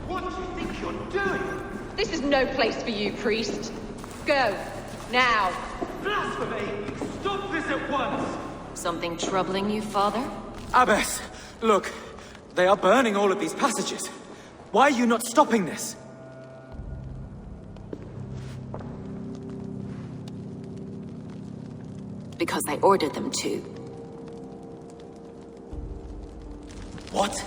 [SPEAKER 20] What do you think you're doing? This is no place for you, priest. Go. Now.
[SPEAKER 21] Blasphemy! Stop this at once!
[SPEAKER 17] Something troubling you, father?
[SPEAKER 21] Abbess, look. They are burning all of these passages. Why are you not stopping this?
[SPEAKER 17] Because I ordered them to.
[SPEAKER 21] What?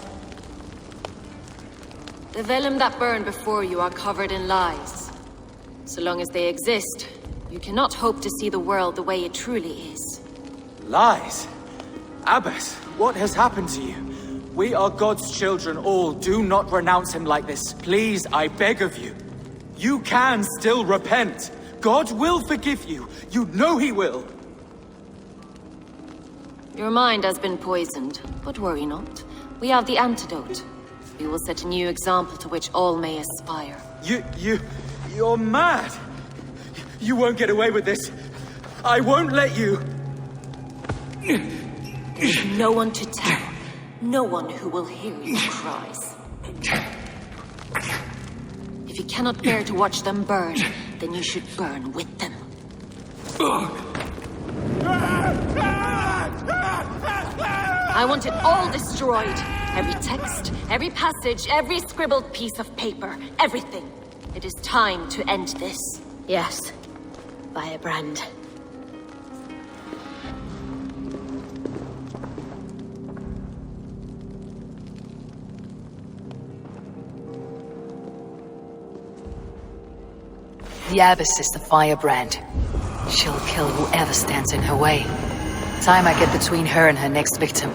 [SPEAKER 17] The vellum that burned before you are covered in lies. So long as they exist, you cannot hope to see the world the way it truly is.
[SPEAKER 21] Lies? Abbess, what has happened to you? We are God's children all. Do not renounce him like this. Please, I beg of you. You can still repent. God will forgive you. You know he will.
[SPEAKER 17] Your mind has been poisoned, but worry not. We have the antidote. We will set a new example to which all may aspire.
[SPEAKER 21] You're mad. You won't get away with this. I won't let you.
[SPEAKER 17] No one to tell. No one who will hear your cries. If you cannot bear to watch them burn, then you should burn with them. I want it all destroyed. Every text, every passage, every scribbled piece of paper, everything. It is time to end this.
[SPEAKER 6] Yes, Firebrand.
[SPEAKER 1] The Abbess is the Firebrand. She'll kill whoever stands in her way. Time I get between her and her next victim.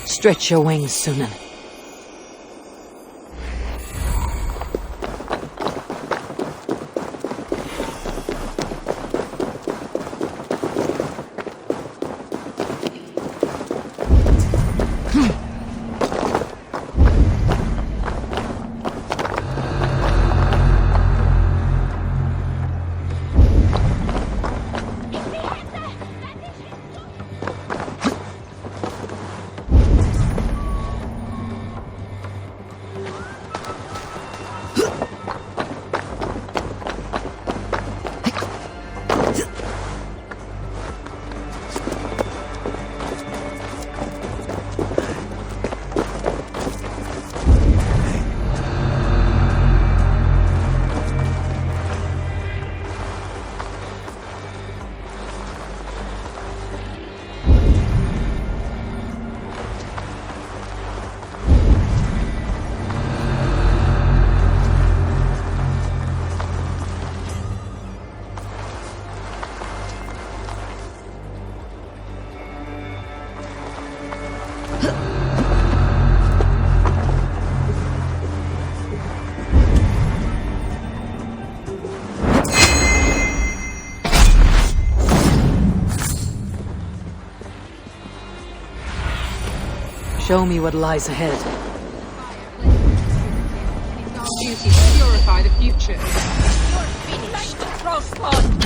[SPEAKER 1] Stretch your wings, Sunan. Show me what lies ahead.
[SPEAKER 20] Duty to purify the future.
[SPEAKER 5] You're finished, Crossbone!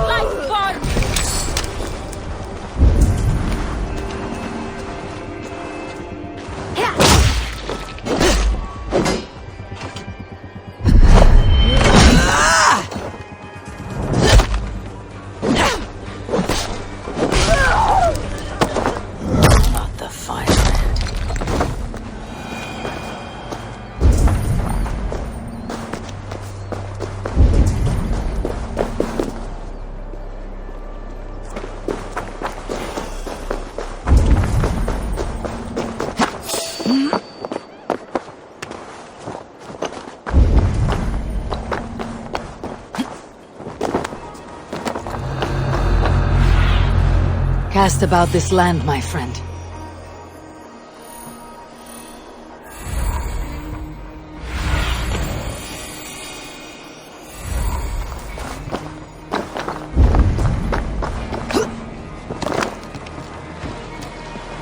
[SPEAKER 5] Life burn!
[SPEAKER 1] asked about this land, my friend.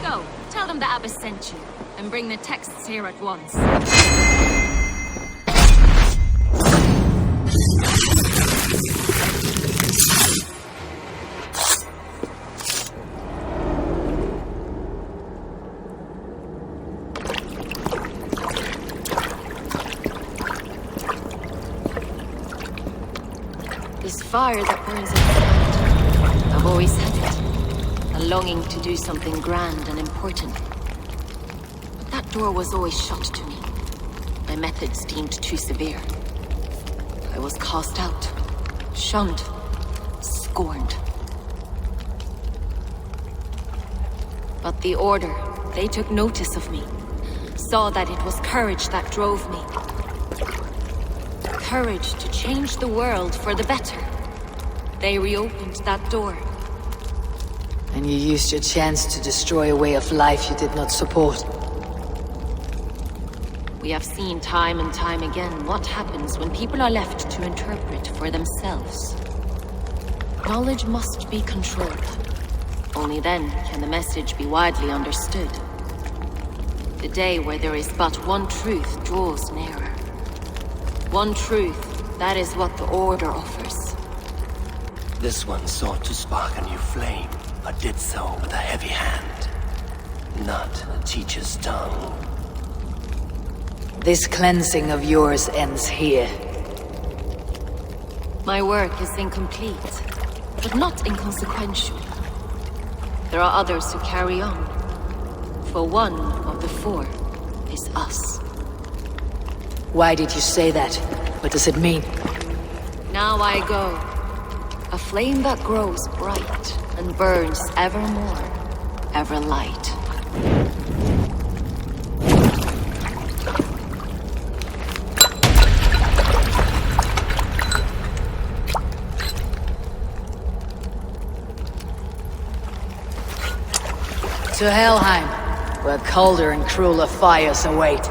[SPEAKER 17] Go, tell them the Abbess sent you, and bring the texts here at once. This fire that burns inside, I've always had it. A longing to do something grand and important. But that door was always shut to me. My methods deemed too severe. I was cast out, shunned, scorned. But the Order, they took notice of me. Saw that it was courage that drove me. Courage to change the world for the better. They reopened that door.
[SPEAKER 1] And you used your chance to destroy a way of life you did not support.
[SPEAKER 17] We have seen time and time again what happens when people are left to interpret for themselves. Knowledge must be controlled. Only then can the message be widely understood. The day where there is but one truth draws nearer. One truth, that is what the Order offers.
[SPEAKER 15] This one sought to spark a new flame, but did so with a heavy hand, not a teacher's tongue.
[SPEAKER 1] This cleansing of yours ends here.
[SPEAKER 17] My work is incomplete, but not inconsequential. There are others who carry on. For one of the four is us.
[SPEAKER 1] Why did you say that? What does it mean?
[SPEAKER 17] Now I go. A flame that grows bright and burns ever more, ever light.
[SPEAKER 1] To Helheim, where colder and crueler fires await.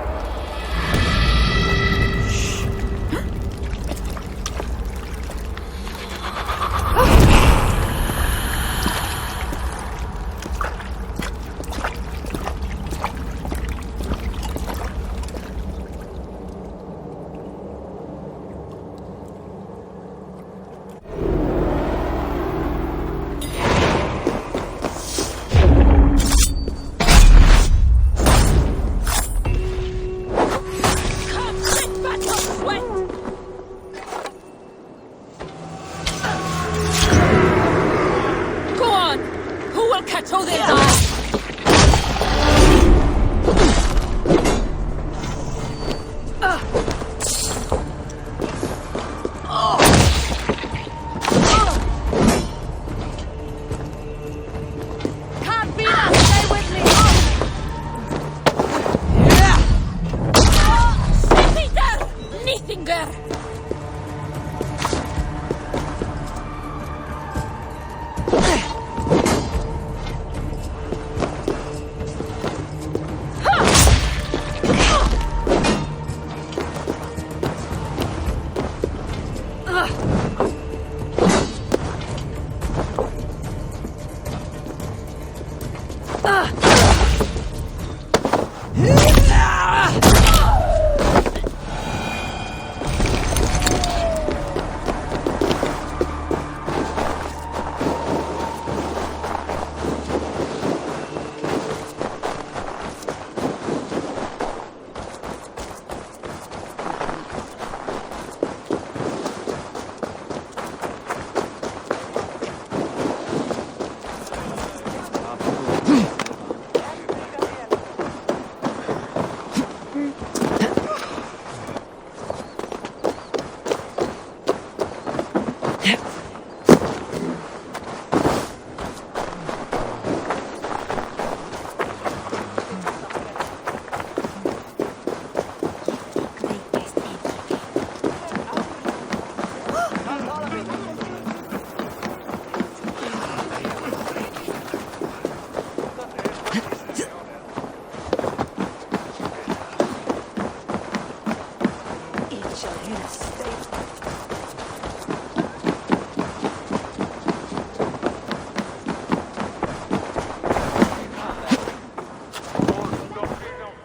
[SPEAKER 5] shall hear us stay.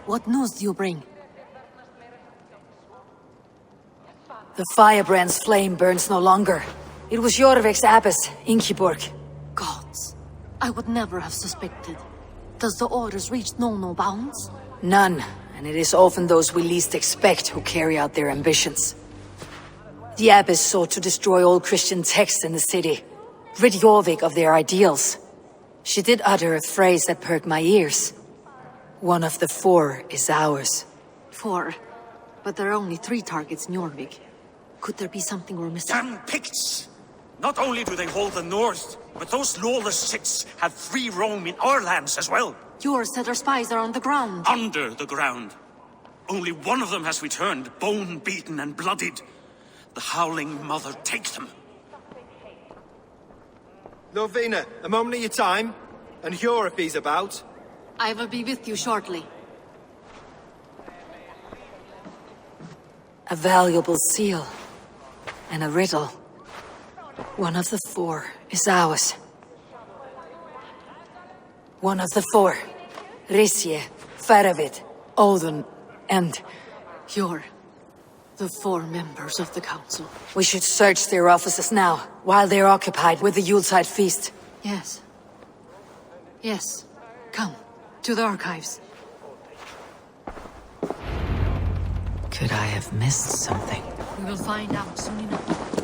[SPEAKER 6] What news do you bring?
[SPEAKER 1] The Firebrand's flame burns no longer. It was Jorvik's abbess, Ingeborg.
[SPEAKER 6] Gods, I would never have suspected. Does the orders reach no bounds?
[SPEAKER 1] None, and it is often those we least expect who carry out their ambitions. The abbess sought to destroy all Christian texts in the city, rid Jorvik of their ideals. She did utter a phrase that perked my ears. One of the 4 is ours.
[SPEAKER 6] 4? But there are only 3 targets in Jorvik. Could there be something we're missing?
[SPEAKER 8] Damn Picts! Not only do they hold the north, but those lawless Siths have free roam in our lands as well.
[SPEAKER 6] Yours said our spies are on the ground.
[SPEAKER 8] Under the ground. Only one of them has returned, bone-beaten and bloodied. The Howling Mother take them.
[SPEAKER 3] Lovina, a moment of your time. And Hjor if he's about.
[SPEAKER 6] I will be with you shortly.
[SPEAKER 1] A valuable seal. And a riddle. One of the 4 is ours. One of the 4. Risje, Faravid, Odin, and...
[SPEAKER 6] Hjor. The 4 members of the council.
[SPEAKER 1] We should search their offices now, while they're occupied with the Yuletide feast.
[SPEAKER 6] Yes. Yes. Come. To the archives.
[SPEAKER 16] Could I have missed something?
[SPEAKER 6] We will find out soon enough.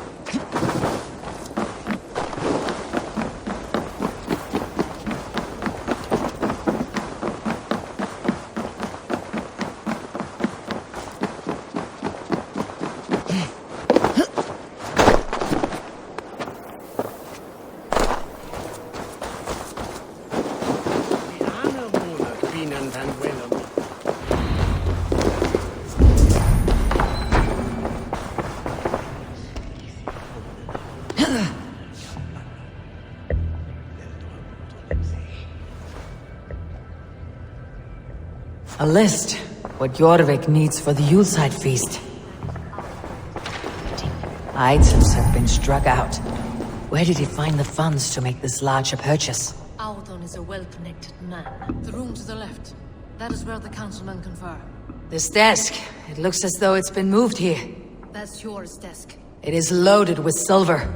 [SPEAKER 1] A list. What Jorvik needs for the Yuletide feast. Items have been struck out. Where did he find the funds to make this large a purchase?
[SPEAKER 6] Audon is a well-connected man. The room to the left. That is where the councilmen confer.
[SPEAKER 1] This desk. It looks as though it's been moved here.
[SPEAKER 6] That's Hjor's desk.
[SPEAKER 1] It is loaded with silver.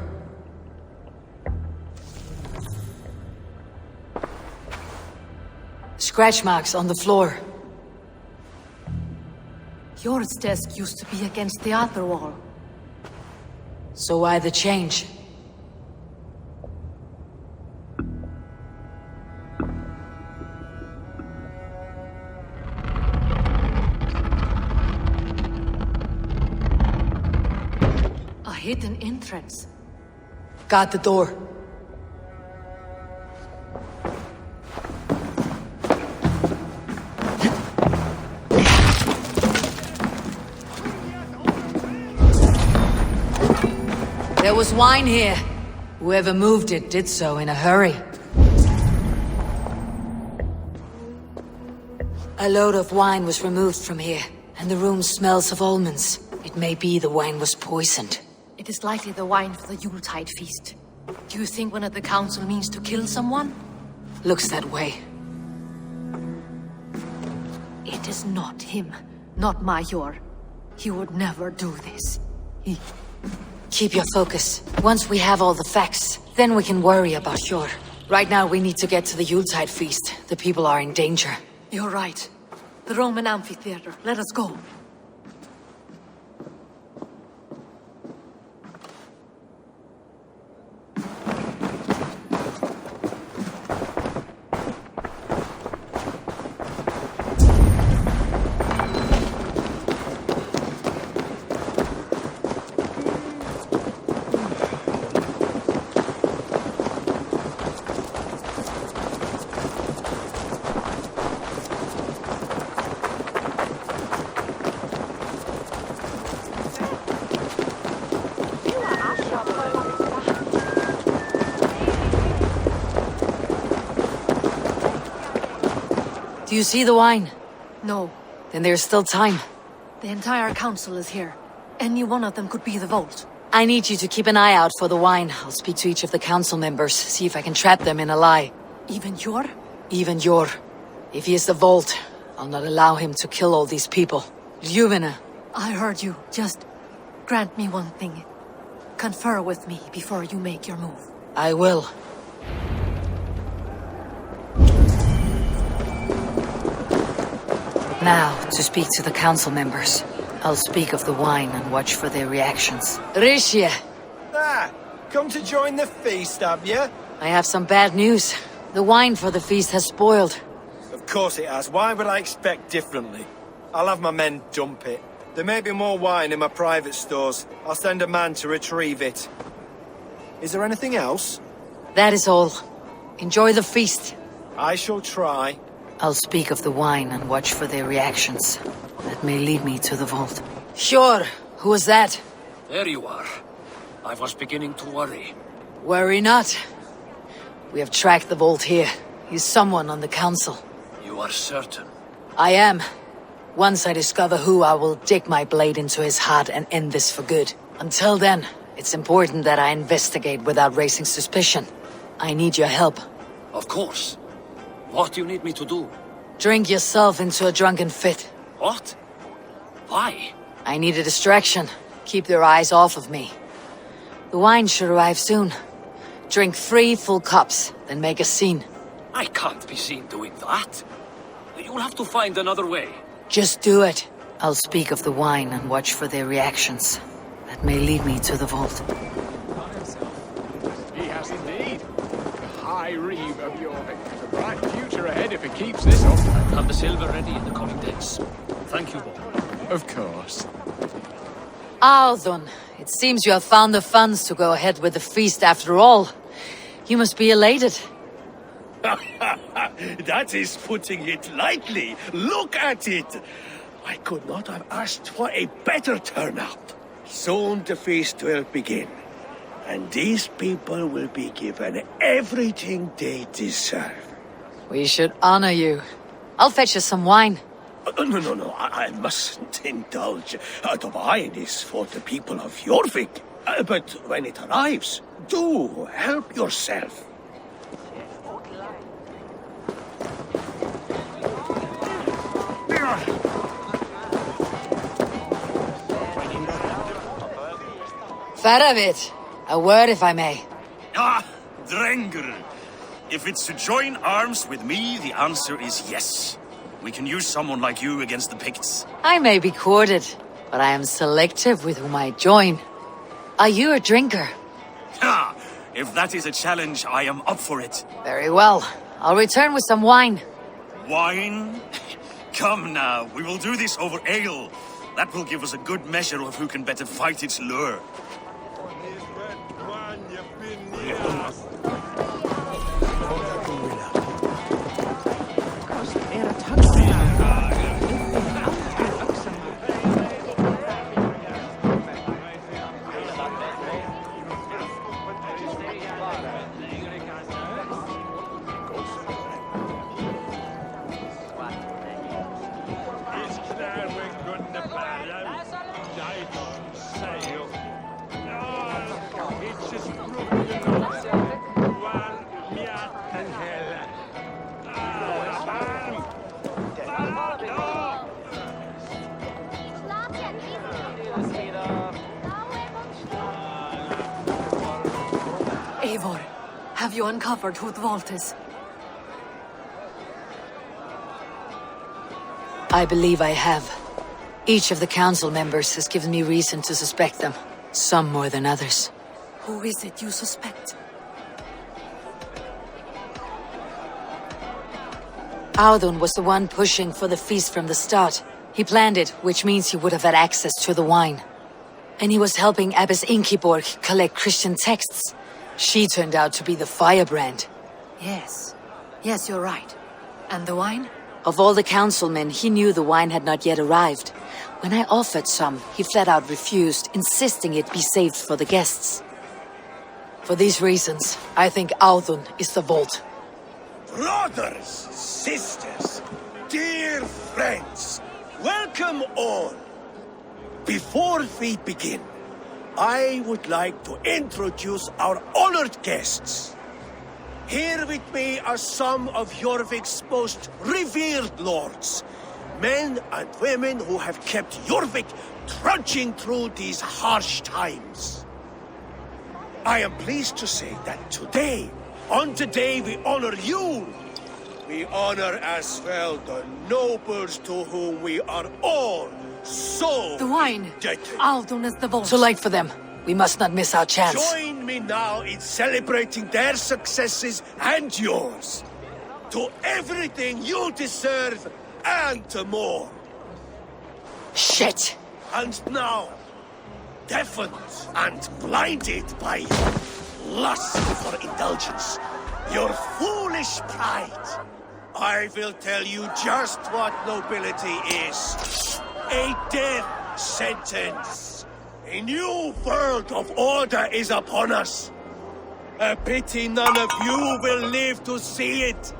[SPEAKER 1] Scratch marks on the floor.
[SPEAKER 6] Hjor's desk used to be against the other wall.
[SPEAKER 1] So why the change?
[SPEAKER 6] A hidden entrance.
[SPEAKER 1] Guard the door. There was wine here. Whoever moved it did so in a hurry. A load of wine was removed from here, and the room smells of almonds. It may be the wine was poisoned.
[SPEAKER 6] It is likely the wine for the Yuletide feast. Do you think one of the council means to kill someone?
[SPEAKER 1] Looks that way.
[SPEAKER 6] It is not him. Not my Hjor. He would never do this.
[SPEAKER 1] Keep your focus. Once we have all the facts, then we can worry about Hjor. Right now we need to get to the Yuletide feast. The people are in danger.
[SPEAKER 6] You're right. The Roman amphitheater. Let us go.
[SPEAKER 1] Do you see the wine?
[SPEAKER 6] No.
[SPEAKER 1] Then there's still time.
[SPEAKER 6] The entire council is here. Any one of them could be the vault.
[SPEAKER 1] I need you to keep an eye out for the wine. I'll speak to each of the council members, see if I can trap them in a lie.
[SPEAKER 6] Even Yor?
[SPEAKER 1] Even Yor. If he is the vault, I'll not allow him to kill all these people. Ljuvena.
[SPEAKER 6] I heard you. Just grant me one thing. Confer with me before you make your move.
[SPEAKER 1] I will. Now, to speak to the council members. I'll speak of the wine and watch for their reactions. Rishia!
[SPEAKER 3] Ah, come to join the feast, have you?
[SPEAKER 1] I have some bad news. The wine for the feast has spoiled.
[SPEAKER 3] Of course it has. Why would I expect differently? I'll have my men dump it. There may be more wine in my private stores. I'll send a man to retrieve it. Is there anything else?
[SPEAKER 1] That is all. Enjoy the feast.
[SPEAKER 3] I shall try.
[SPEAKER 1] I'll speak of the wine and watch for their reactions. That may lead me to the vault.
[SPEAKER 7] Sure.
[SPEAKER 1] Who was that?
[SPEAKER 7] There you are. I was beginning to worry.
[SPEAKER 1] Worry not. We have tracked the vault here. He's someone on the council.
[SPEAKER 7] You are certain?
[SPEAKER 1] I am. Once I discover who, I will dig my blade into his heart and end this for good. Until then, it's important that I investigate without raising suspicion. I need your help.
[SPEAKER 7] Of course. What do you need me to do?
[SPEAKER 1] Drink yourself into a drunken fit.
[SPEAKER 7] What? Why?
[SPEAKER 1] I need a distraction. Keep their eyes off of me. The wine should arrive soon. Drink 3 full cups, then make a scene.
[SPEAKER 7] I can't be seen doing that. You'll have to find another way.
[SPEAKER 1] Just do it. I'll speak of the wine and watch for their reactions. That may lead me to the vault.
[SPEAKER 18] He has indeed. The High Reeve of Jorvik. A bright future ahead if it keeps this up.
[SPEAKER 7] I'll have the silver ready in the coming days. Thank you, Bob.
[SPEAKER 18] Of course.
[SPEAKER 1] Althun, it seems you have found the funds to go ahead with the feast after all. You must be elated.
[SPEAKER 9] That is putting it lightly. Look at it. I could not have asked for a better turnout. Soon the feast will begin. And these people will be given everything they deserve.
[SPEAKER 1] We should honor you. I'll fetch you some wine.
[SPEAKER 9] No, I mustn't indulge. The wine is for the people of Jorvik. But when it arrives, do help yourself.
[SPEAKER 1] Faravit, a word if I may.
[SPEAKER 8] Ah, Drengr. If it's to join arms with me, the answer is yes. We can use someone like you against the Picts.
[SPEAKER 1] I may be courted, but I am selective with whom I join. Are you a drinker?
[SPEAKER 8] Ha! If that is a challenge, I am up for it.
[SPEAKER 1] Very well. I'll return with some wine.
[SPEAKER 8] Wine? Come now, we will do this over ale. That will give us a good measure of who can better fight its lure.
[SPEAKER 6] Eivor, have you uncovered who the vault is?
[SPEAKER 1] I believe I have. Each of the council members has given me reason to suspect them. Some more than others.
[SPEAKER 6] Who is it you suspect?
[SPEAKER 1] Audun was the one pushing for the feast from the start. He planned it, which means he would have had access to the wine. And he was helping Abbess Inkiborg collect Christian texts. She turned out to be the Firebrand.
[SPEAKER 6] Yes. Yes, you're right. And the wine?
[SPEAKER 1] Of all the councilmen, he knew the wine had not yet arrived. When I offered some, he flat out refused, insisting it be saved for the guests. For these reasons, I think Audun is the vault.
[SPEAKER 9] Brothers, sisters, dear friends, welcome all. Before we begin, I would like to introduce our honored guests. Here with me are some of Jorvik's most revered lords. Men and women who have kept Jorvik trudging through these harsh times. I am pleased to say that today, on the day we honor you, we honor as well the nobles to whom we are all so
[SPEAKER 6] The wine.
[SPEAKER 9] indebted.
[SPEAKER 6] Aldon is the vault.
[SPEAKER 1] Too late for them. We must not miss our chance.
[SPEAKER 9] Join me now in celebrating their successes and yours. To everything you deserve and more.
[SPEAKER 1] Shit!
[SPEAKER 9] And now, deafened and blinded by your lust for indulgence, your foolish pride, I will tell you just what nobility is. A death sentence. A new world of order is upon us. A pity none of you will live to see it.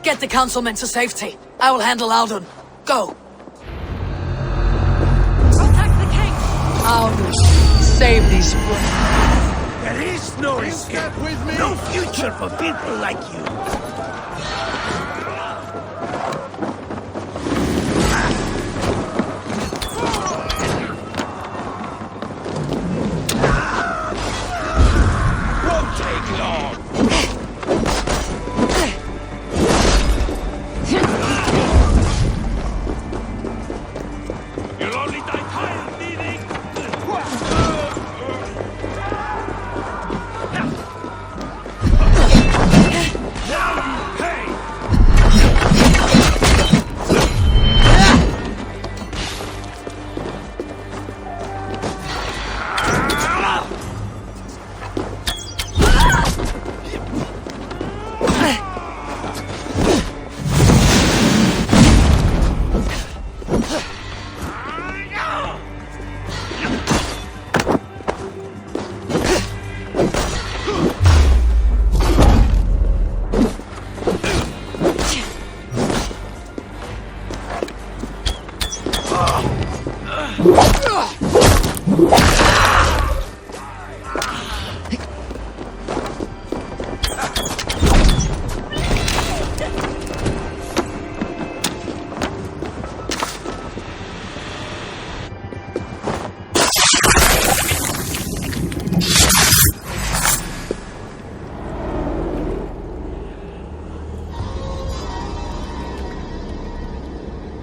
[SPEAKER 1] Get the councilmen to safety. I will handle Aldon. Go!
[SPEAKER 6] Protect the king!
[SPEAKER 1] Aldon, save these fools.
[SPEAKER 9] There is no escape. No future for people like you. Won't take long.
[SPEAKER 12] You'll only die tired, thieving!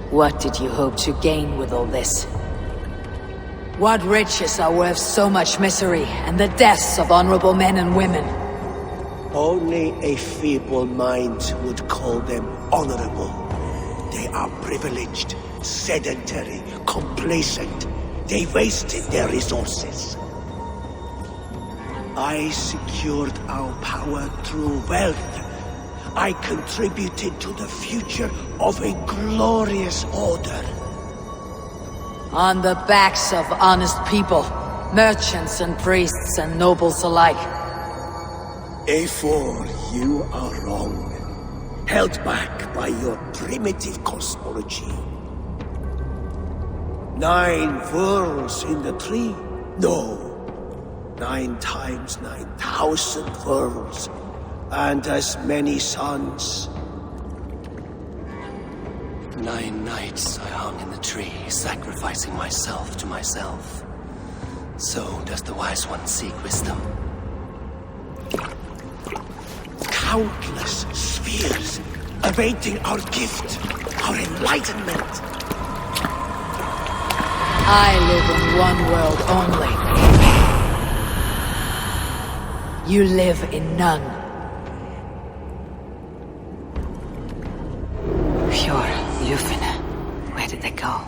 [SPEAKER 1] What did you hope to gain with all this? What riches are worth so much misery and the deaths of honorable men and women?
[SPEAKER 9] Only a feeble mind would call them honorable. They are privileged, sedentary, complacent. They wasted their resources. I secured our power through wealth. I contributed to the future of a glorious order.
[SPEAKER 1] On the backs of honest people, merchants and priests and nobles alike.
[SPEAKER 9] Eivor, you are wrong. Held back by your primitive cosmology. 9 worlds in the tree? No. 9 times 9,000 worlds. And as many suns.
[SPEAKER 15] 9 nights I hung in the tree, sacrificing myself to myself. So does the wise one seek wisdom.
[SPEAKER 9] Countless spheres awaiting our gift, our enlightenment.
[SPEAKER 1] I live in one world only. You live in none.
[SPEAKER 16] Pure Lufin. Where did they go?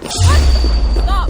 [SPEAKER 20] Stop!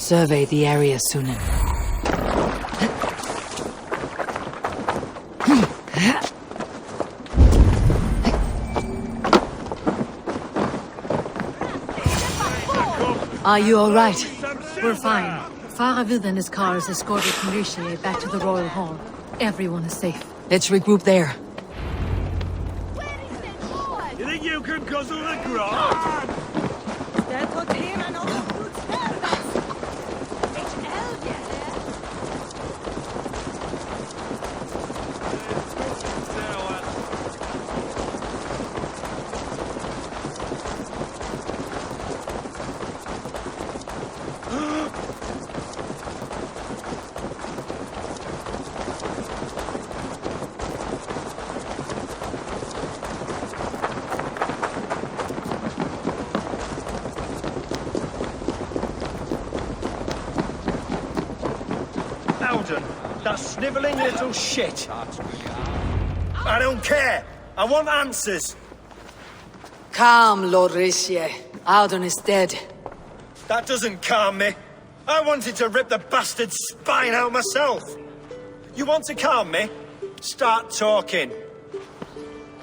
[SPEAKER 1] Survey the area, Sunan. Are you all right?
[SPEAKER 6] We're fine. Firebrand and his cars escorted Richier back to the Royal Hall. Everyone is safe.
[SPEAKER 1] Let's regroup there.
[SPEAKER 10] You think you can guzzle the grass?
[SPEAKER 3] That snivelling little shit. I don't care. I want answers.
[SPEAKER 1] Calm, Lord Richier. Alden is dead.
[SPEAKER 3] That doesn't calm me. I wanted to rip the bastard's spine out myself. You want to calm me? Start talking.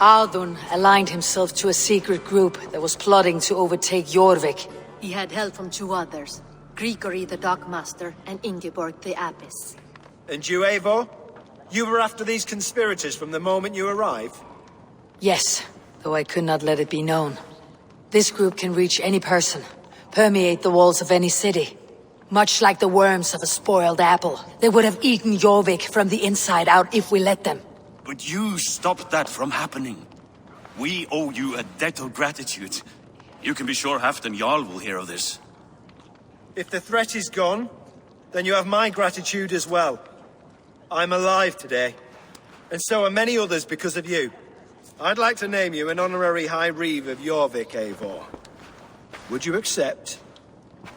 [SPEAKER 1] Alden aligned himself to a secret group that was plotting to overtake Jorvik.
[SPEAKER 6] He had help from two others, Grigory the Dockmaster and Ingeborg the Abbess.
[SPEAKER 3] And you, Eivor? You were after these conspirators from the moment you arrived?
[SPEAKER 1] Yes, though I could not let it be known. This group can reach any person, permeate the walls of any city. Much like the worms of a spoiled apple, they would have eaten Jorvik from the inside out if we let them.
[SPEAKER 8] But you stopped that from happening. We owe you a debt of gratitude. You can be sure Halfdan Jarl will hear of this.
[SPEAKER 3] If the threat is gone, then you have my gratitude as well. I'm alive today, and so are many others because of you. I'd like to name you an honorary High Reeve of Jorvik, Eivor. Would you accept?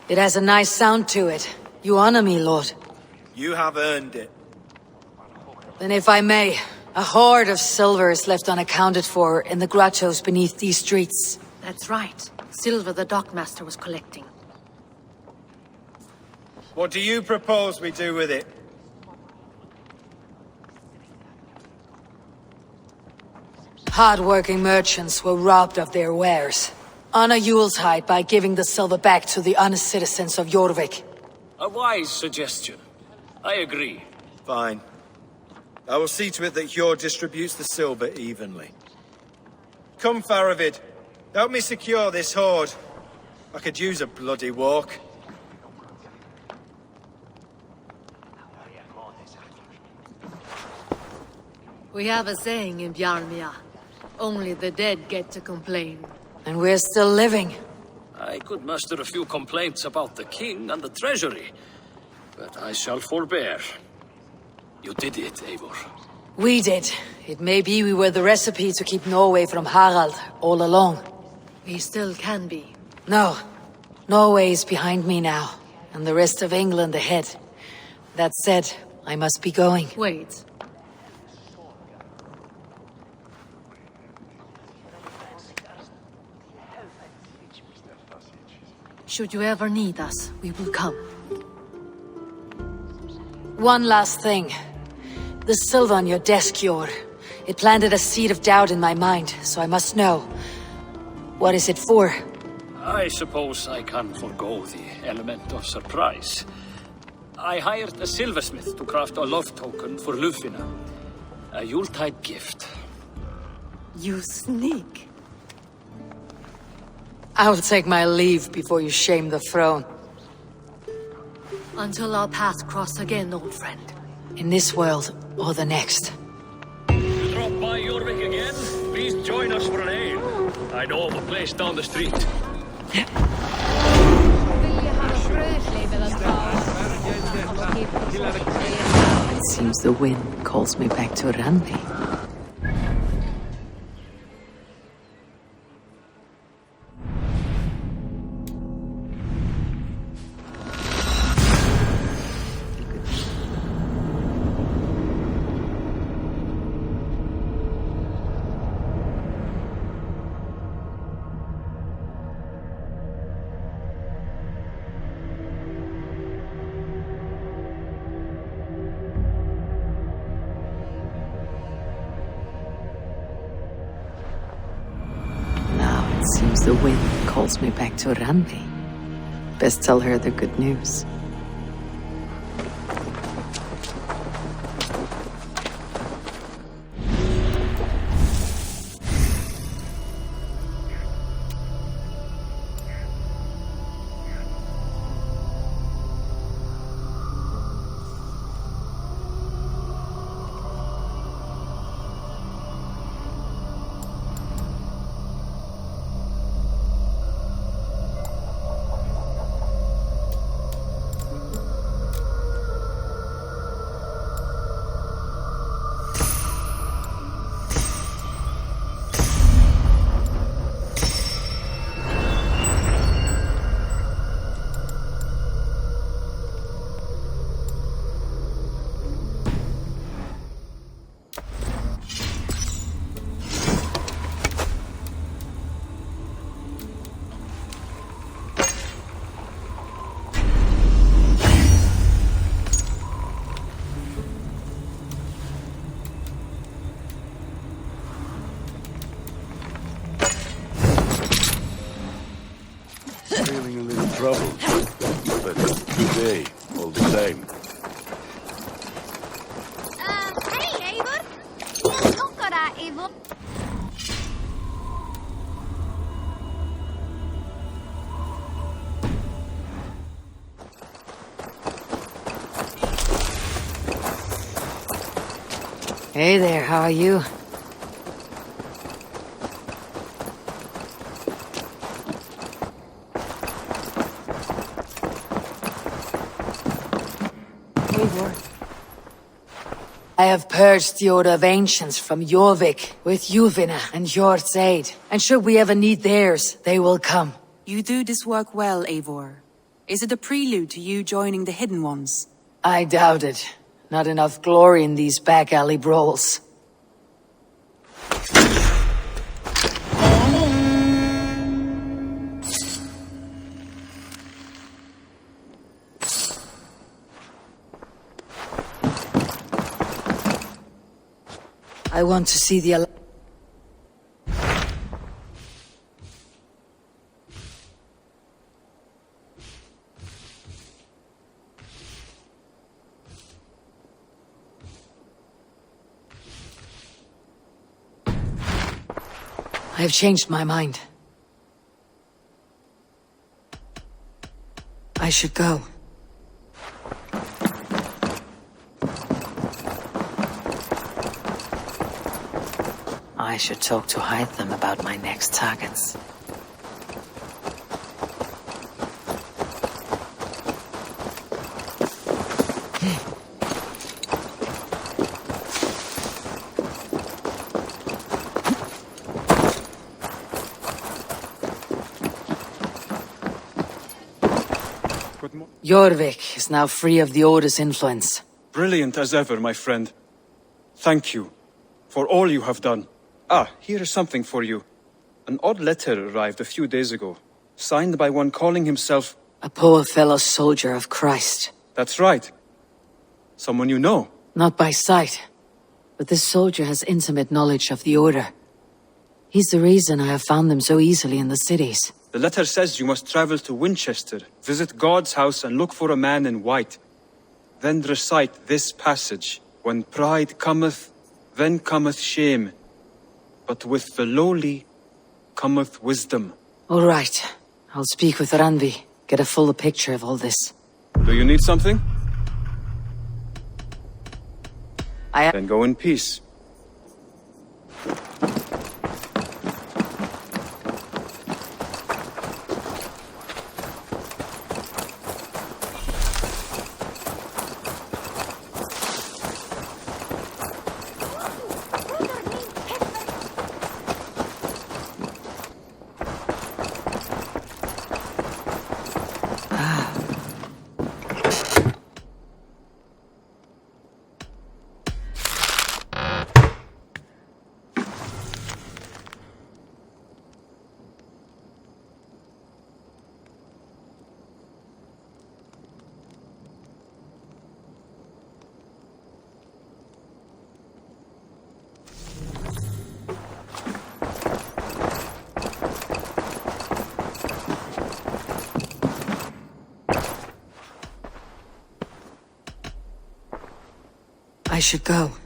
[SPEAKER 1] It has a nice sound to it. You honor me, Lord.
[SPEAKER 3] You have earned it.
[SPEAKER 1] Then if I may, a hoard of silver is left unaccounted for in the grottos beneath these streets.
[SPEAKER 6] That's right. Silver the Dockmaster was collecting.
[SPEAKER 3] What do you propose we do with it?
[SPEAKER 1] Hard-working merchants were robbed of their wares. Honor Yuletide by giving the silver back to the honest citizens of Jorvik.
[SPEAKER 7] A wise suggestion. I agree.
[SPEAKER 3] Fine. I will see to it that Hjord distributes the silver evenly. Come, Faravid. Help me secure this hoard. I could use a bloody walk.
[SPEAKER 6] We have a saying in Bjarmia. Only the dead get to complain.
[SPEAKER 1] And we're still living.
[SPEAKER 7] I could muster a few complaints about the king and the treasury, but I shall forbear. You did it, Eivor.
[SPEAKER 1] We did. It may be we were the recipe to keep Norway from Harald all along.
[SPEAKER 6] We still can be.
[SPEAKER 1] No. Norway is behind me now, and the rest of England ahead. That said, I must be going.
[SPEAKER 6] Wait. Should you ever need us, we will come.
[SPEAKER 1] One last thing. The silver on your desk, Hjord. It planted a seed of doubt in my mind, so I must know. What is it for?
[SPEAKER 7] I suppose I can forgo the element of surprise. I hired a silversmith to craft a love token for Lufina. A Yuletide gift.
[SPEAKER 6] You sneak.
[SPEAKER 1] I will take my leave before you shame the throne.
[SPEAKER 6] Until our paths cross again, old friend.
[SPEAKER 1] In this world, or the next.
[SPEAKER 7] You drop by Jorvik again? Please join us for an ale. I know of a place down the street.
[SPEAKER 16] It seems the wind calls me back to Randi. the wind calls me back to Randi. Best tell her the good news.
[SPEAKER 10] Feeling a little troubled, but good day, all the same.
[SPEAKER 11] Hej, Eivor! Jag lockar dig, Eivor.
[SPEAKER 1] Hey there, how are you? I have purged the Order of Ancients from Jorvik with Yuvina and Hjort's aid. And should we ever need theirs, they will come.
[SPEAKER 5] You do this work well, Eivor. Is it a prelude to you joining the Hidden Ones?
[SPEAKER 1] I doubt it. Not enough glory in these back alley brawls. I want to see the... I have changed my mind. I should go. I should talk to Hytham about my next targets. Jorvik is now free of the Order's influence.
[SPEAKER 2] Brilliant as ever, my friend. Thank you for all you have done. Ah, here is something for you. An odd letter arrived a few days ago, signed by one calling himself...
[SPEAKER 1] A poor fellow soldier of Christ.
[SPEAKER 2] That's right. Someone you know.
[SPEAKER 1] Not by sight, but this soldier has intimate knowledge of the Order. He's the reason I have found them so easily in the cities.
[SPEAKER 2] The letter says you must travel to Winchester, visit God's house and look for a man in white. Then recite this passage. When pride cometh, then cometh shame. But with the lowly cometh wisdom.
[SPEAKER 1] All right. I'll speak with Randvi. Get a fuller picture of all this.
[SPEAKER 2] Do you need something? Then go in peace.
[SPEAKER 1] should go.